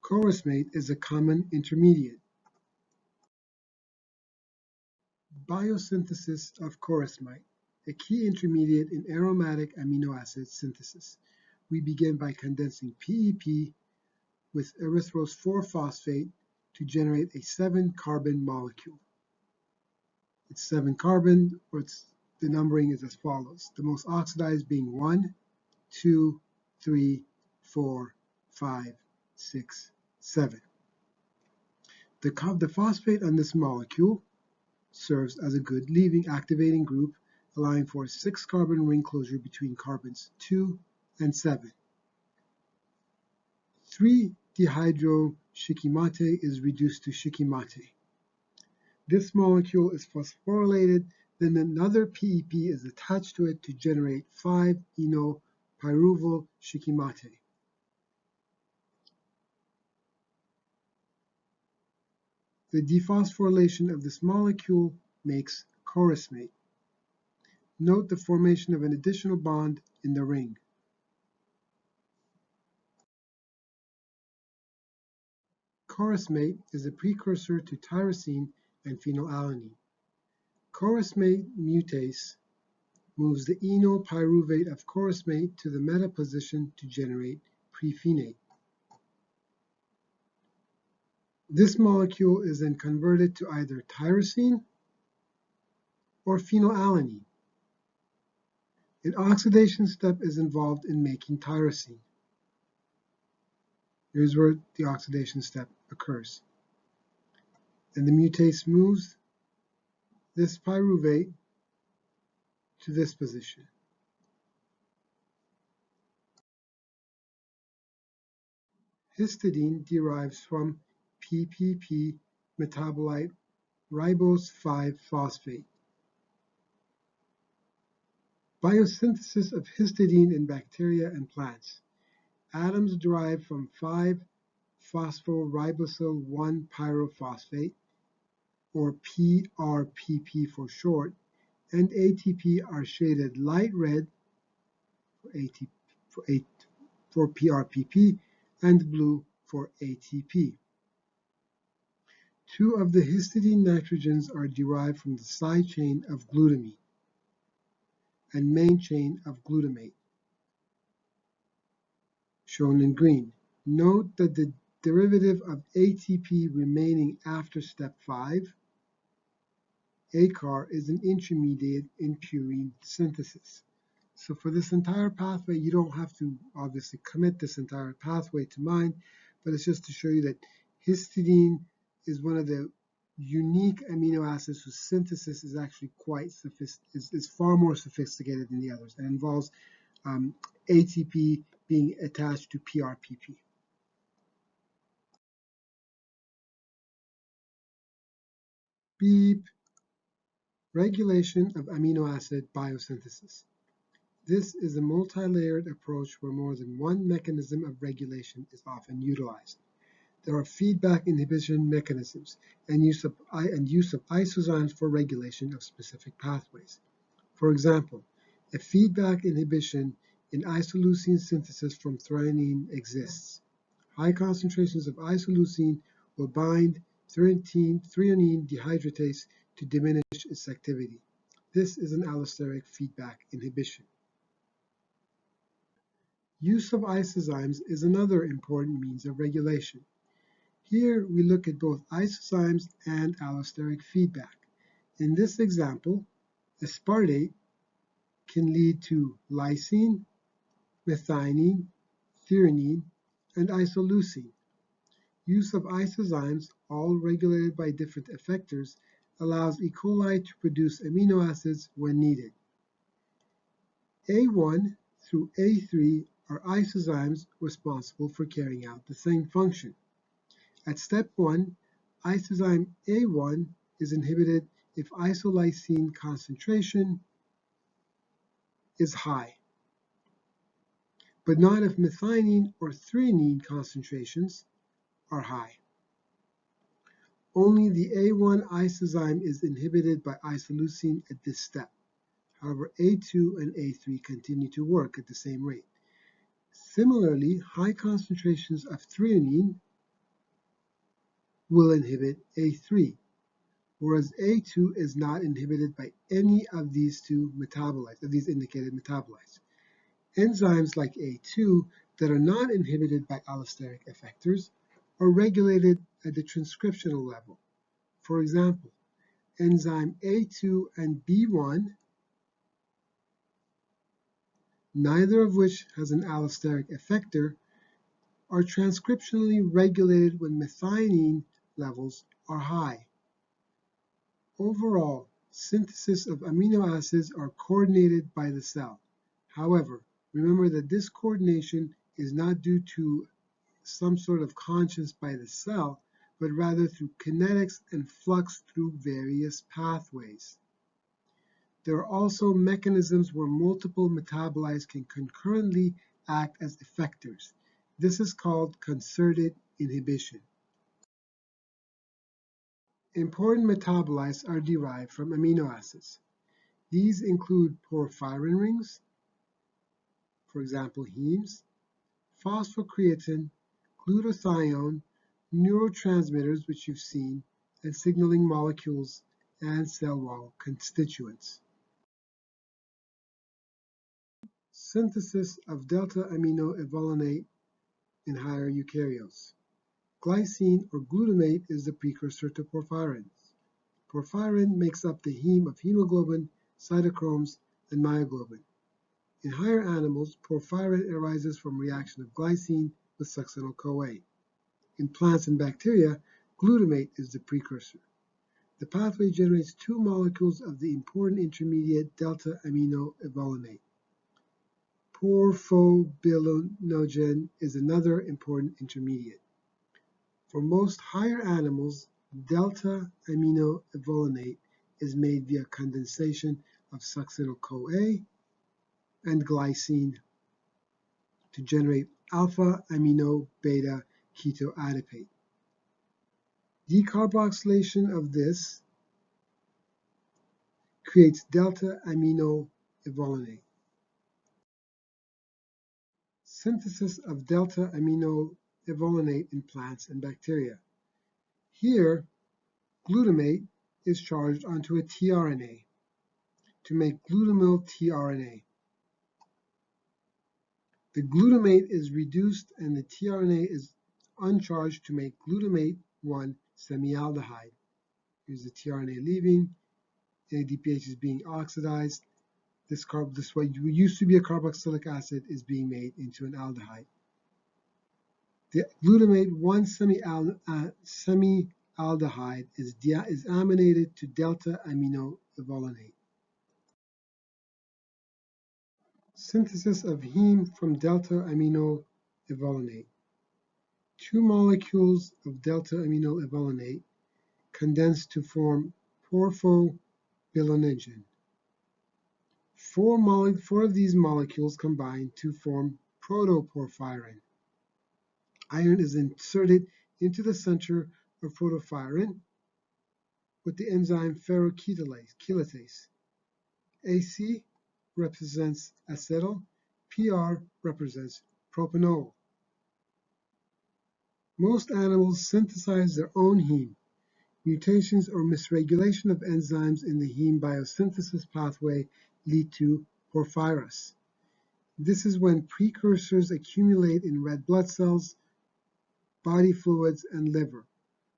[SPEAKER 1] Chorusmate is a common intermediate. Biosynthesis of chorusmate, a key intermediate in aromatic amino acid synthesis. We begin by condensing PEP with erythrose 4-phosphate to generate a 7-carbon molecule. It's 7 carbon, or the numbering is as follows. The most oxidized being 1, 2, 3, 4, 5, 6, 7. The phosphate on this molecule serves as a good leaving activating group, allowing for a 6-carbon ring closure between carbons 2 and 7. 3-dehydroshikimate is reduced to shikimate. This molecule is phosphorylated, then another PEP is attached to it to generate 5-enopyruvyl shikimate. The dephosphorylation of this molecule makes chorismate. Note the formation of an additional bond in the ring. Chorismate is a precursor to tyrosine and phenylalanine. Chorismate mutase moves the enopyruvate of chorismate to the meta position to generate prephenate. This molecule is then converted to either tyrosine or phenylalanine. An oxidation step is involved in making tyrosine. Here's where the oxidation step occurs. And the mutase moves this pyruvate to this position. Histidine derives from PPP metabolite ribose 5-phosphate. Biosynthesis of histidine in bacteria and plants. Atoms derived from 5-phosphoribosyl 1-pyrophosphate, or PRPP for short, and ATP are shaded light red for PRPP and blue for ATP. 2 of the histidine nitrogens are derived from the side chain of glutamine and main chain of glutamate, shown in green. Note that the derivative of ATP remaining after step 5, ACAR, is an intermediate in purine synthesis. So for this entire pathway, you don't have to obviously commit this entire pathway to mind, but it's just to show you that histidine is one of the unique amino acids whose synthesis is actually quite is far more sophisticated than the others, and involves ATP being attached to PRPP. Beep. Regulation of amino acid biosynthesis. This is a multi-layered approach where more than one mechanism of regulation is often utilized. There are feedback inhibition mechanisms and use of isozymes for regulation of specific pathways. For example, a feedback inhibition in isoleucine synthesis from threonine exists. High concentrations of isoleucine will bind threonine dehydratase to diminish its activity. This is an allosteric feedback inhibition. Use of isozymes is another important means of regulation. Here we look at both isozymes and allosteric feedback. In this example, aspartate can lead to lysine, methionine, threonine, and isoleucine. Use of isozymes, all regulated by different effectors, allows E. coli to produce amino acids when needed. A1 through A3 are isozymes responsible for carrying out the same function. At step 1, isozyme A1 is inhibited if isolysine concentration is high, but not if methionine or threonine concentrations are high. Only the A1 isozyme is inhibited by isoleucine at this step. However, A2 and A3 continue to work at the same rate. Similarly, high concentrations of threonine will inhibit A3, whereas A2 is not inhibited by any of these two metabolites, of these indicated metabolites. Enzymes like A2 that are not inhibited by allosteric effectors are regulated at the transcriptional level. For example, enzyme A2 and B1, neither of which has an allosteric effector, are transcriptionally regulated when methionine levels are high. Overall, synthesis of amino acids are coordinated by the cell. However, remember that this coordination is not due to some sort of conscience by the cell, but rather through kinetics and flux through various pathways. There are also mechanisms where multiple metabolites can concurrently act as effectors. This is called concerted inhibition. Important metabolites are derived from amino acids. These include porphyrin rings, for example, hemes, phosphocreatine, glutathione, neurotransmitters, which you've seen, and signaling molecules and cell wall constituents. Synthesis of delta amino evolonate in higher eukaryotes. Glycine or glutamate is the precursor to porphyrins. Porphyrin makes up the heme of hemoglobin, cytochromes, and myoglobin. In higher animals, porphyrin arises from reaction of glycine with succinyl-CoA. In plants and bacteria, glutamate is the precursor. The pathway generates two molecules of the important intermediate delta amino evolonate. Porphobilinogen is another important intermediate. For most higher animals, delta amino evolonate is made via condensation of succinyl-CoA and glycine to generate alpha amino beta ketoadipate. Decarboxylation of this creates delta amino evolonate. Synthesis of delta amino evolonate in plants and bacteria. Here, glutamate is charged onto a tRNA to make glutamyl tRNA. The glutamate is reduced and the tRNA is uncharged to make glutamate 1 semialdehyde. Here's the tRNA leaving, NADPH is being oxidized. This what used to be a carboxylic acid is being made into an aldehyde. The glutamate 1 semialdehyde is aminated to delta amino evolonate. Synthesis of heme from delta amino evolonate. Two molecules of delta amino evolonate condense to form porphobilinogen. Four of these molecules combine to form protoporphyrin. Iron is inserted into the center of protophyrin with the enzyme ferrochelatase. AC represents acetyl, PR represents propanol. Most animals synthesize their own heme. Mutations or misregulation of enzymes in the heme biosynthesis pathway lead to porphyrus. This is when precursors accumulate in red blood cells, body fluids, and liver.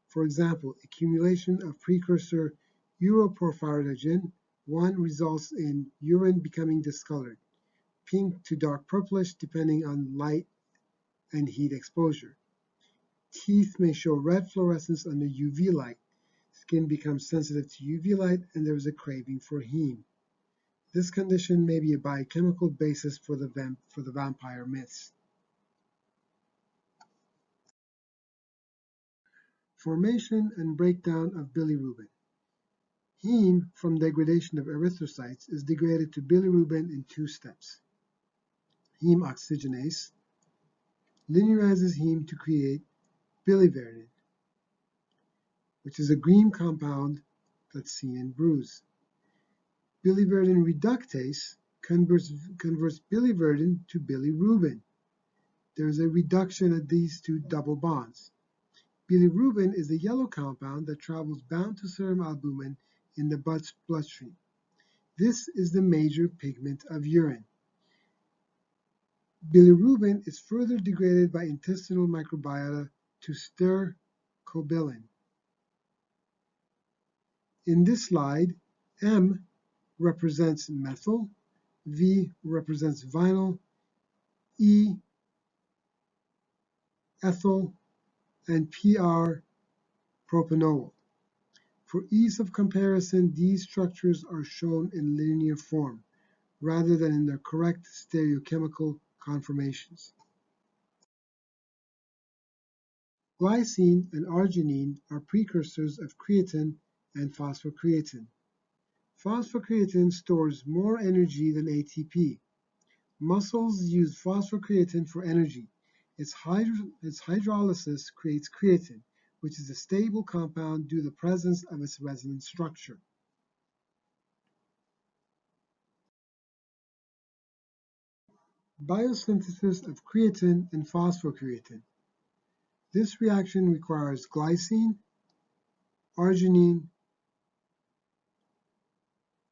[SPEAKER 1] For example, accumulation of precursor uroporphyrinogen 1 results in urine becoming discolored, pink to dark purplish depending on light and heat exposure. Teeth may show red fluorescence under UV light. Skin becomes sensitive to UV light and there is a craving for heme. This condition may be a biochemical basis for the vampire myths. Formation and breakdown of bilirubin. Heme, from degradation of erythrocytes, is degraded to bilirubin in 2 steps. Heme oxygenase linearizes heme to create biliverdin, which is a green compound that's seen in bruise. Biliverdin reductase converts biliverdin to bilirubin. There is a reduction at these 2 double bonds. Bilirubin is a yellow compound that travels bound to serum albumin in the bloodstream. This is the major pigment of urine. Bilirubin is further degraded by intestinal microbiota to stercobilin. In this slide, M represents methyl, V represents vinyl, E ethyl, and PR-propanol. For ease of comparison, these structures are shown in linear form, rather than in their correct stereochemical conformations. Glycine and arginine are precursors of creatine and phosphocreatine. Phosphocreatine stores more energy than ATP. Muscles use phosphocreatine for energy. Its hydrolysis creates creatine, which is a stable compound due to the presence of its resonance structure. Biosynthesis of creatine and phosphocreatine. This reaction requires glycine, arginine,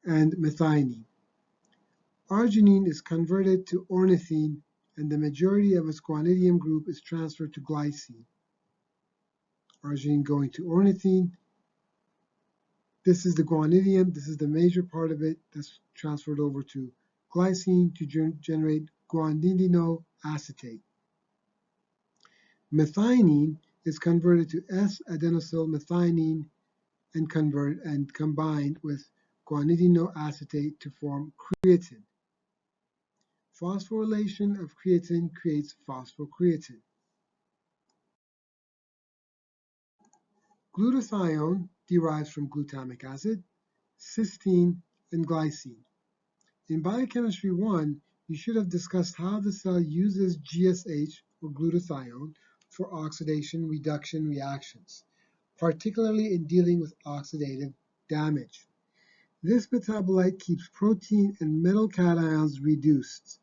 [SPEAKER 1] and methionine. Arginine is converted to ornithine, and the majority of its guanidium group is transferred to glycine. Arginine going to ornithine. This is the guanidium. This is the major part of it that's transferred over to glycine to generate guanidinoacetate. Methionine is converted to S-adenosyl methionine and combined with guanidinoacetate to form creatine. Phosphorylation of creatine creates phosphocreatine. Glutathione derives from glutamic acid, cysteine, and glycine. In Biochemistry 1, you should have discussed how the cell uses GSH, or glutathione, for oxidation reduction reactions, particularly in dealing with oxidative damage. This metabolite keeps protein and metal cations reduced.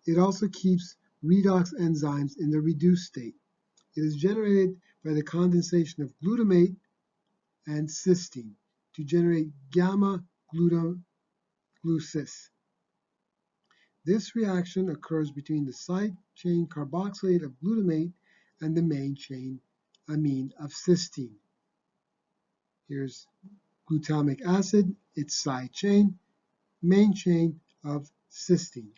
[SPEAKER 1] It also keeps redox enzymes in the reduced state. It is generated by the condensation of glutamate and cysteine to generate gamma-glucis. This reaction occurs between the side chain carboxylate of glutamate and the main chain amine of cysteine. Here's glutamic acid, its side chain, main chain of cysteine.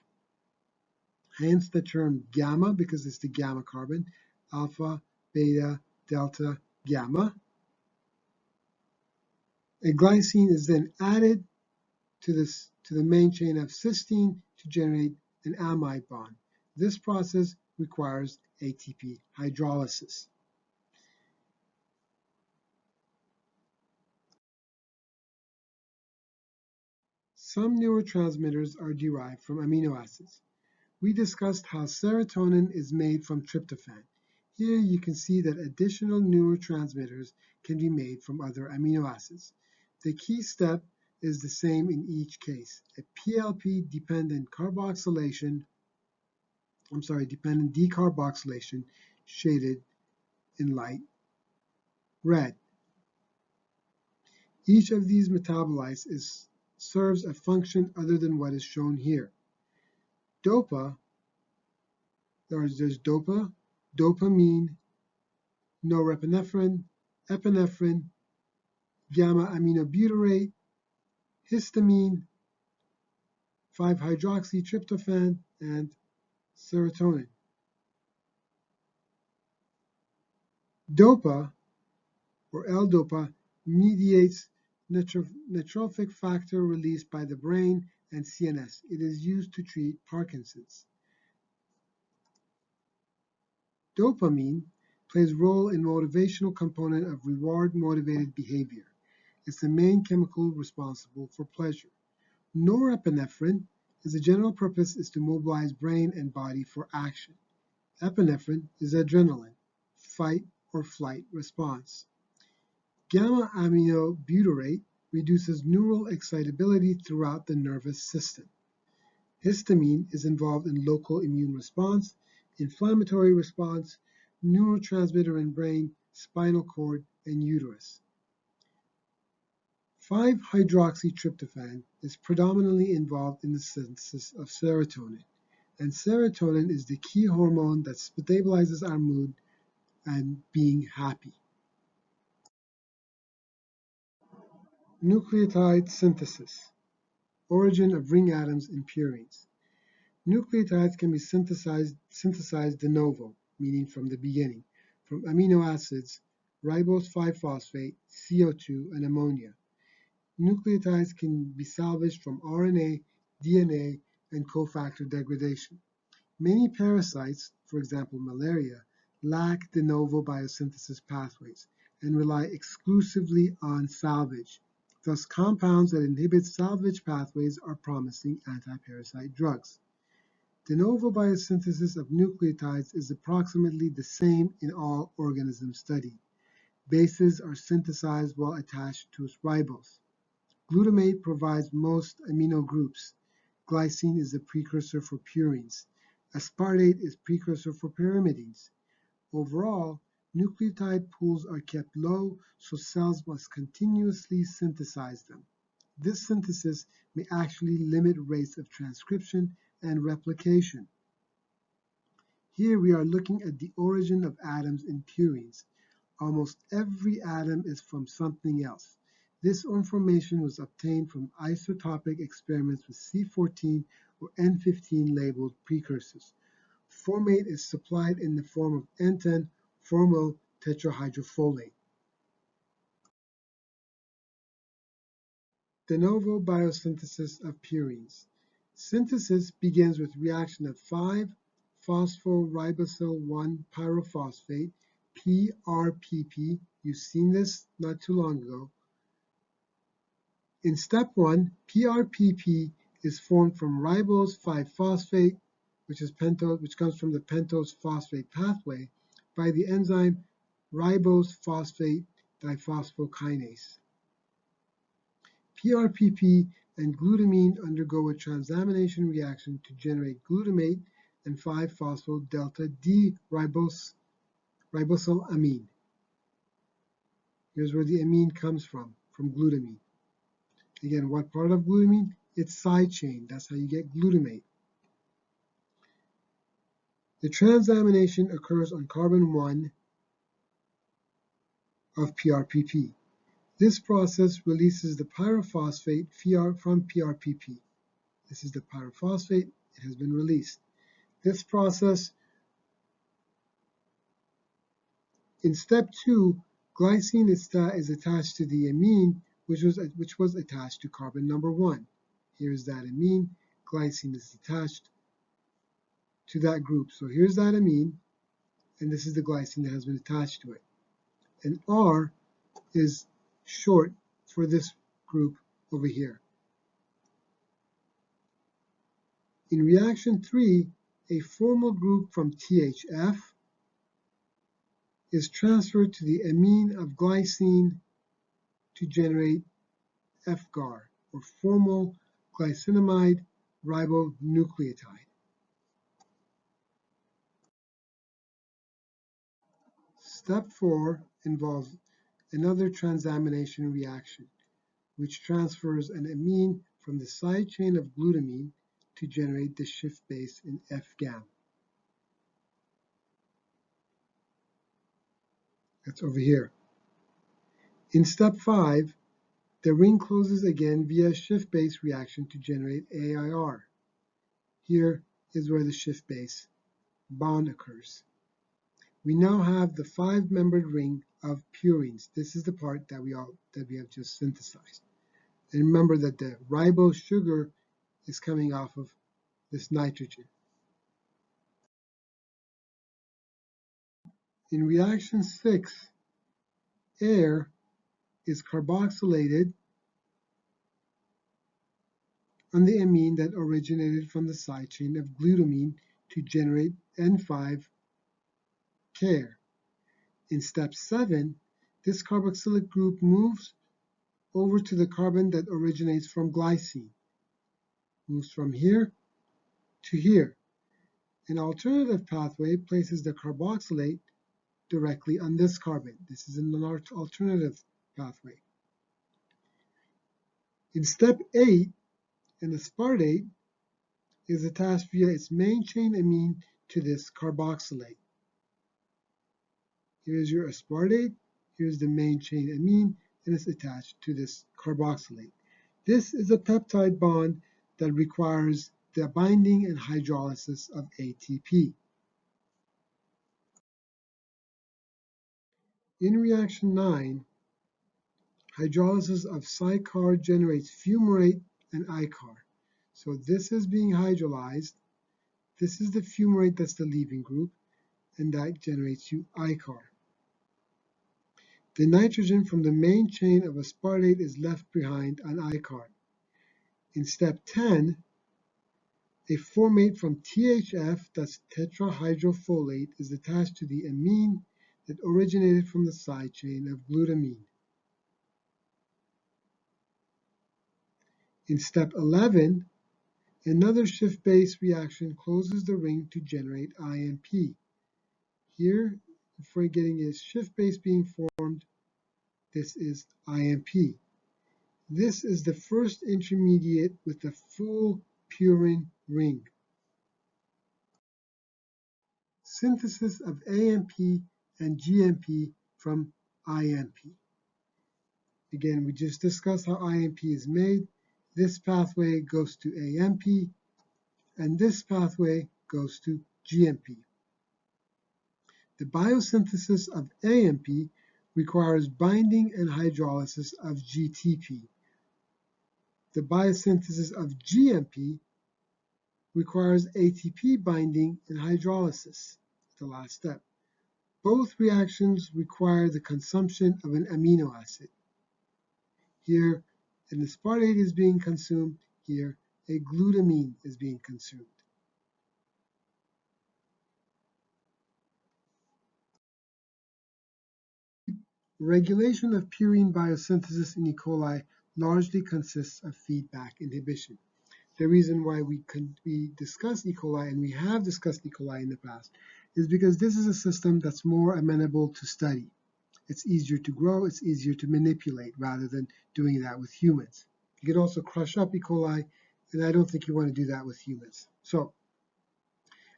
[SPEAKER 1] Hence the term gamma, because it's the gamma carbon, alpha, beta, delta, gamma. A glycine is then added to the main chain of cysteine to generate an amide bond. This process requires ATP hydrolysis. Some neurotransmitters are derived from amino acids. We discussed how serotonin is made from tryptophan. Here you can see that additional neurotransmitters can be made from other amino acids. The key step is the same in each case. A PLP-dependent decarboxylation shaded in light red. Each of these metabolites serves a function other than what is shown here. DOPA, there's DOPA, dopamine, norepinephrine, epinephrine, gamma-aminobutyrate, histamine, 5-hydroxytryptophan, and serotonin. DOPA, or L-DOPA, mediates neurotrophic factor released by the brain and CNS. It is used to treat Parkinson's. Dopamine plays a role in motivational component of reward-motivated behavior. It's the main chemical responsible for pleasure. Norepinephrine is a general purpose is to mobilize brain and body for action. Epinephrine is adrenaline, fight or flight response. Gamma-aminobutyrate reduces neural excitability throughout the nervous system. Histamine is involved in local immune response, inflammatory response, neurotransmitter in brain, spinal cord, and uterus. 5-hydroxytryptophan is predominantly involved in the synthesis of serotonin, and serotonin is the key hormone that stabilizes our mood and being happy. Nucleotide synthesis. Origin of ring atoms in purines. Nucleotides can be synthesized de novo, meaning from the beginning. from amino acids, ribose 5-phosphate, CO2, and ammonia. Nucleotides can be salvaged from RNA, DNA, and cofactor degradation. Many parasites, for example malaria, lack de novo biosynthesis pathways and rely exclusively on salvage. Thus, compounds that inhibit salvage pathways are promising antiparasite drugs. De novo biosynthesis of nucleotides is approximately the same in all organisms studied. Bases are synthesized while attached to ribose. Glutamate provides most amino groups. Glycine is a precursor for purines. Aspartate is precursor for pyrimidines. Overall, nucleotide pools are kept low, so cells must continuously synthesize them. This synthesis may actually limit rates of transcription and replication. Here we are looking at the origin of atoms in purines. Almost every atom is from something else. This information was obtained from isotopic experiments with C14 or N15 labeled precursors. Formate is supplied in the form of N10 formyl tetrahydrofolate. De novo biosynthesis of purines. Synthesis begins with reaction of 5-phosphoribosyl 1-pyrophosphate, PRPP. You've seen this not too long ago. In step 1, PRPP is formed from ribose 5-phosphate, which comes from the pentose phosphate pathway, by the enzyme ribose phosphate diphosphokinases. PRPP and glutamine undergo a transamination reaction to generate glutamate and 5-phospho delta D ribosyl amine. Here's where the amine comes from glutamine. Again, what part of glutamine? It's side chain. That's how you get glutamate. The transamination occurs on carbon 1 of PRPP. This process releases the pyrophosphate from PRPP. This is the pyrophosphate. It has been released. This process, in step 2, glycine is attached to the amine, which was attached to carbon number 1. Here's that amine. Glycine is attached to that group. So here's that amine, and this is the glycine that has been attached to it. And R is short for this group over here. In reaction 3, a formal group from THF is transferred to the amine of glycine to generate FGAR, or formal glycinamide ribonucleotide. Step 4 involves another transamination reaction, which transfers an amine from the side chain of glutamine to generate the shift base in FGAM. That's over here. In step 5, the ring closes again via shift base reaction to generate AIR. Here is where the shift base bond occurs. We now have the 5-membered ring of purines. This is the part that we have just synthesized. And remember that the ribose sugar is coming off of this nitrogen. In reaction 6, air is carboxylated on the amine that originated from the side chain of glutamine to generate N5-CAIR. In step 7, this carboxylic group moves over to the carbon that originates from glycine. Moves from here to here. An alternative pathway places the carboxylate directly on this carbon. This is an alternative pathway. In step 8, an aspartate is attached via its main chain amine to this carboxylate. Here's your aspartate, here's the main chain amine, and it's attached to this carboxylate. This is a peptide bond that requires the binding and hydrolysis of ATP. In reaction 9, hydrolysis of Cy-Car generates fumarate and iCar. So this is being hydrolyzed. This is the fumarate, that's the leaving group, and that generates you iCar. The nitrogen from the main chain of aspartate is left behind on iCar. In step 10, a formate from THF, that's tetrahydrofolate, is attached to the amine that originated from the side chain of glutamine. In step 11, another Schiff-base reaction closes the ring to generate IMP. Here, if we're getting a Schiff-base being formed, this is IMP. This is the first intermediate with a full purine ring. Synthesis of AMP and GMP from IMP. Again, we just discussed how IMP is made. This pathway goes to AMP, and this pathway goes to GMP. The biosynthesis of AMP requires binding and hydrolysis of GTP. The biosynthesis of GMP requires ATP binding and hydrolysis, the last step. Both reactions require the consumption of an amino acid. Here, an aspartate is being consumed. Here, a glutamine is being consumed. Regulation of purine biosynthesis in E. coli largely consists of feedback inhibition. The reason why we discuss E. coli, and we have discussed E. coli in the past, is because this is a system that's more amenable to study. It's easier to grow, it's easier to manipulate rather than doing that with humans. You can also crush up E. coli, and I don't think you want to do that with humans. So,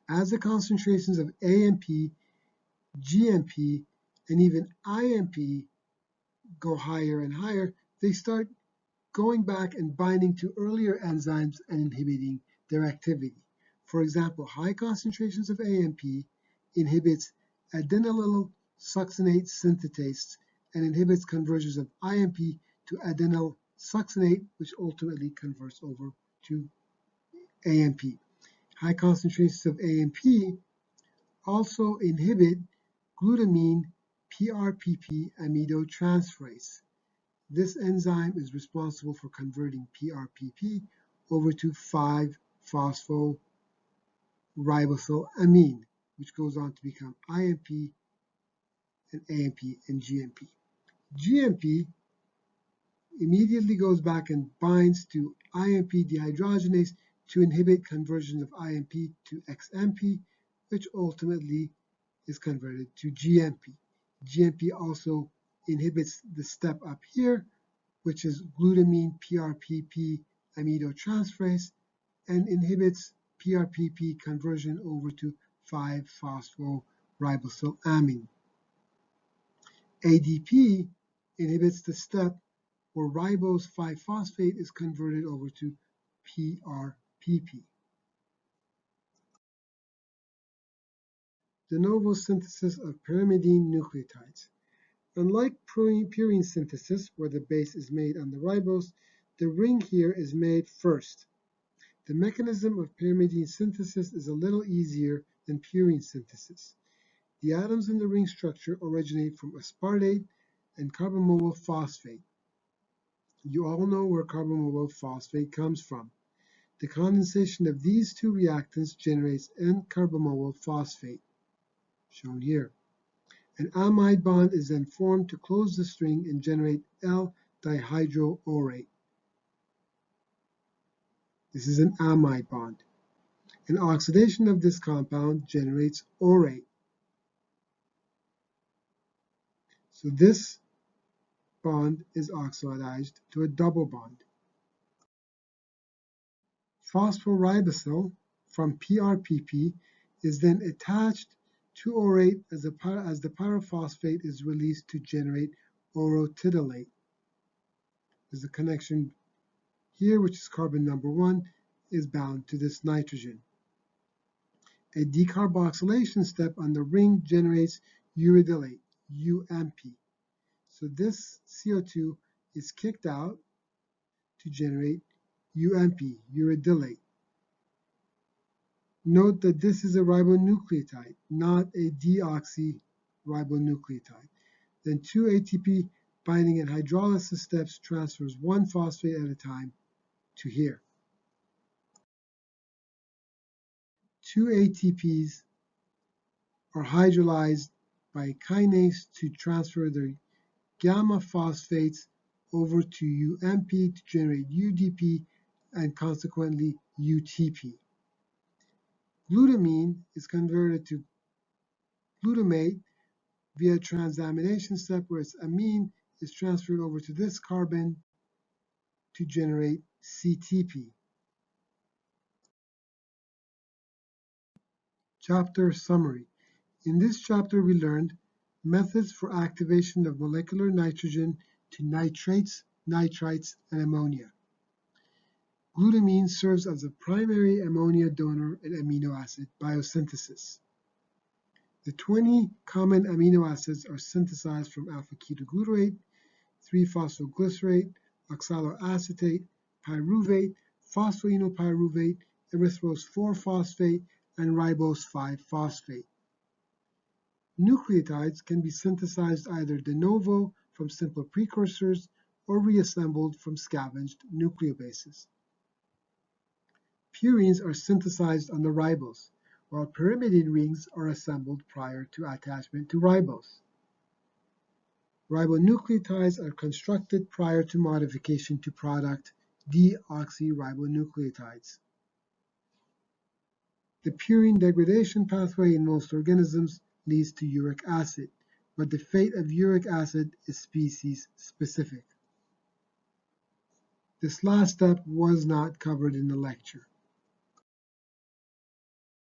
[SPEAKER 1] as the concentrations of AMP, GMP, and even IMP go higher and higher, they start going back and binding to earlier enzymes and inhibiting their activity. For example, high concentrations of AMP inhibits adenylyl succinate synthetase and inhibits conversions of IMP to adenyl succinate, which ultimately converts over to AMP. High concentrations of AMP also inhibit glutamine PRPP amidinotransferase. This enzyme is responsible for converting PRPP over to 5-phosphoribosylamine, which goes on to become IMP and AMP and GMP. GMP immediately goes back and binds to IMP dehydrogenase to inhibit conversion of IMP to XMP, which ultimately is converted to GMP. GMP also inhibits the step up here, which is glutamine PRPP amidinotransferase, and inhibits PRPP conversion over to 5-phosphoribosylamine. ADP inhibits the step where ribose 5-phosphate is converted over to PRPP. De novo synthesis of pyrimidine nucleotides. Unlike purine synthesis, where the base is made on the ribose, the ring here is made first. The mechanism of pyrimidine synthesis is a little easier than purine synthesis. The atoms in the ring structure originate from aspartate and carbamoyl phosphate. You all know where carbamoyl phosphate comes from. The condensation of these two reactants generates N-carbamoyl phosphate, shown here. An amide bond is then formed to close the string and generate L-dihydroorate. This is an amide bond. An oxidation of this compound generates orate. So this bond is oxidized to a double bond. Phosphoribosyl from PRPP is then attached to orate as the pyrophosphate is released to generate orotidylate. There's a connection here, which is carbon number 1, is bound to this nitrogen. A decarboxylation step on the ring generates uridylate. UMP. So this CO2 is kicked out to generate UMP, uridylate. Note that this is a ribonucleotide, not a deoxyribonucleotide. Then 2 ATP binding and hydrolysis steps transfers 1 phosphate at a time to here. 2 ATPs are hydrolyzed by a kinase to transfer their gamma phosphates over to UMP to generate UDP and consequently UTP. Glutamine is converted to glutamate via transamination step where its amine is transferred over to this carbon to generate CTP. Chapter summary. In this chapter we learned methods for activation of molecular nitrogen to nitrates, nitrites, and ammonia. Glutamine serves as a primary ammonia donor in amino acid biosynthesis. The 20 common amino acids are synthesized from alpha-ketoglutarate, 3-phosphoglycerate, oxaloacetate, pyruvate, phosphoenolpyruvate, erythrose 4-phosphate, and ribose 5-phosphate. Nucleotides can be synthesized either de novo from simple precursors or reassembled from scavenged nucleobases. Purines are synthesized on the ribose, while pyrimidine rings are assembled prior to attachment to ribose. Ribonucleotides are constructed prior to modification to product deoxyribonucleotides. The purine degradation pathway in most organisms leads to uric acid, but the fate of uric acid is species specific. This last step was not covered in the lecture.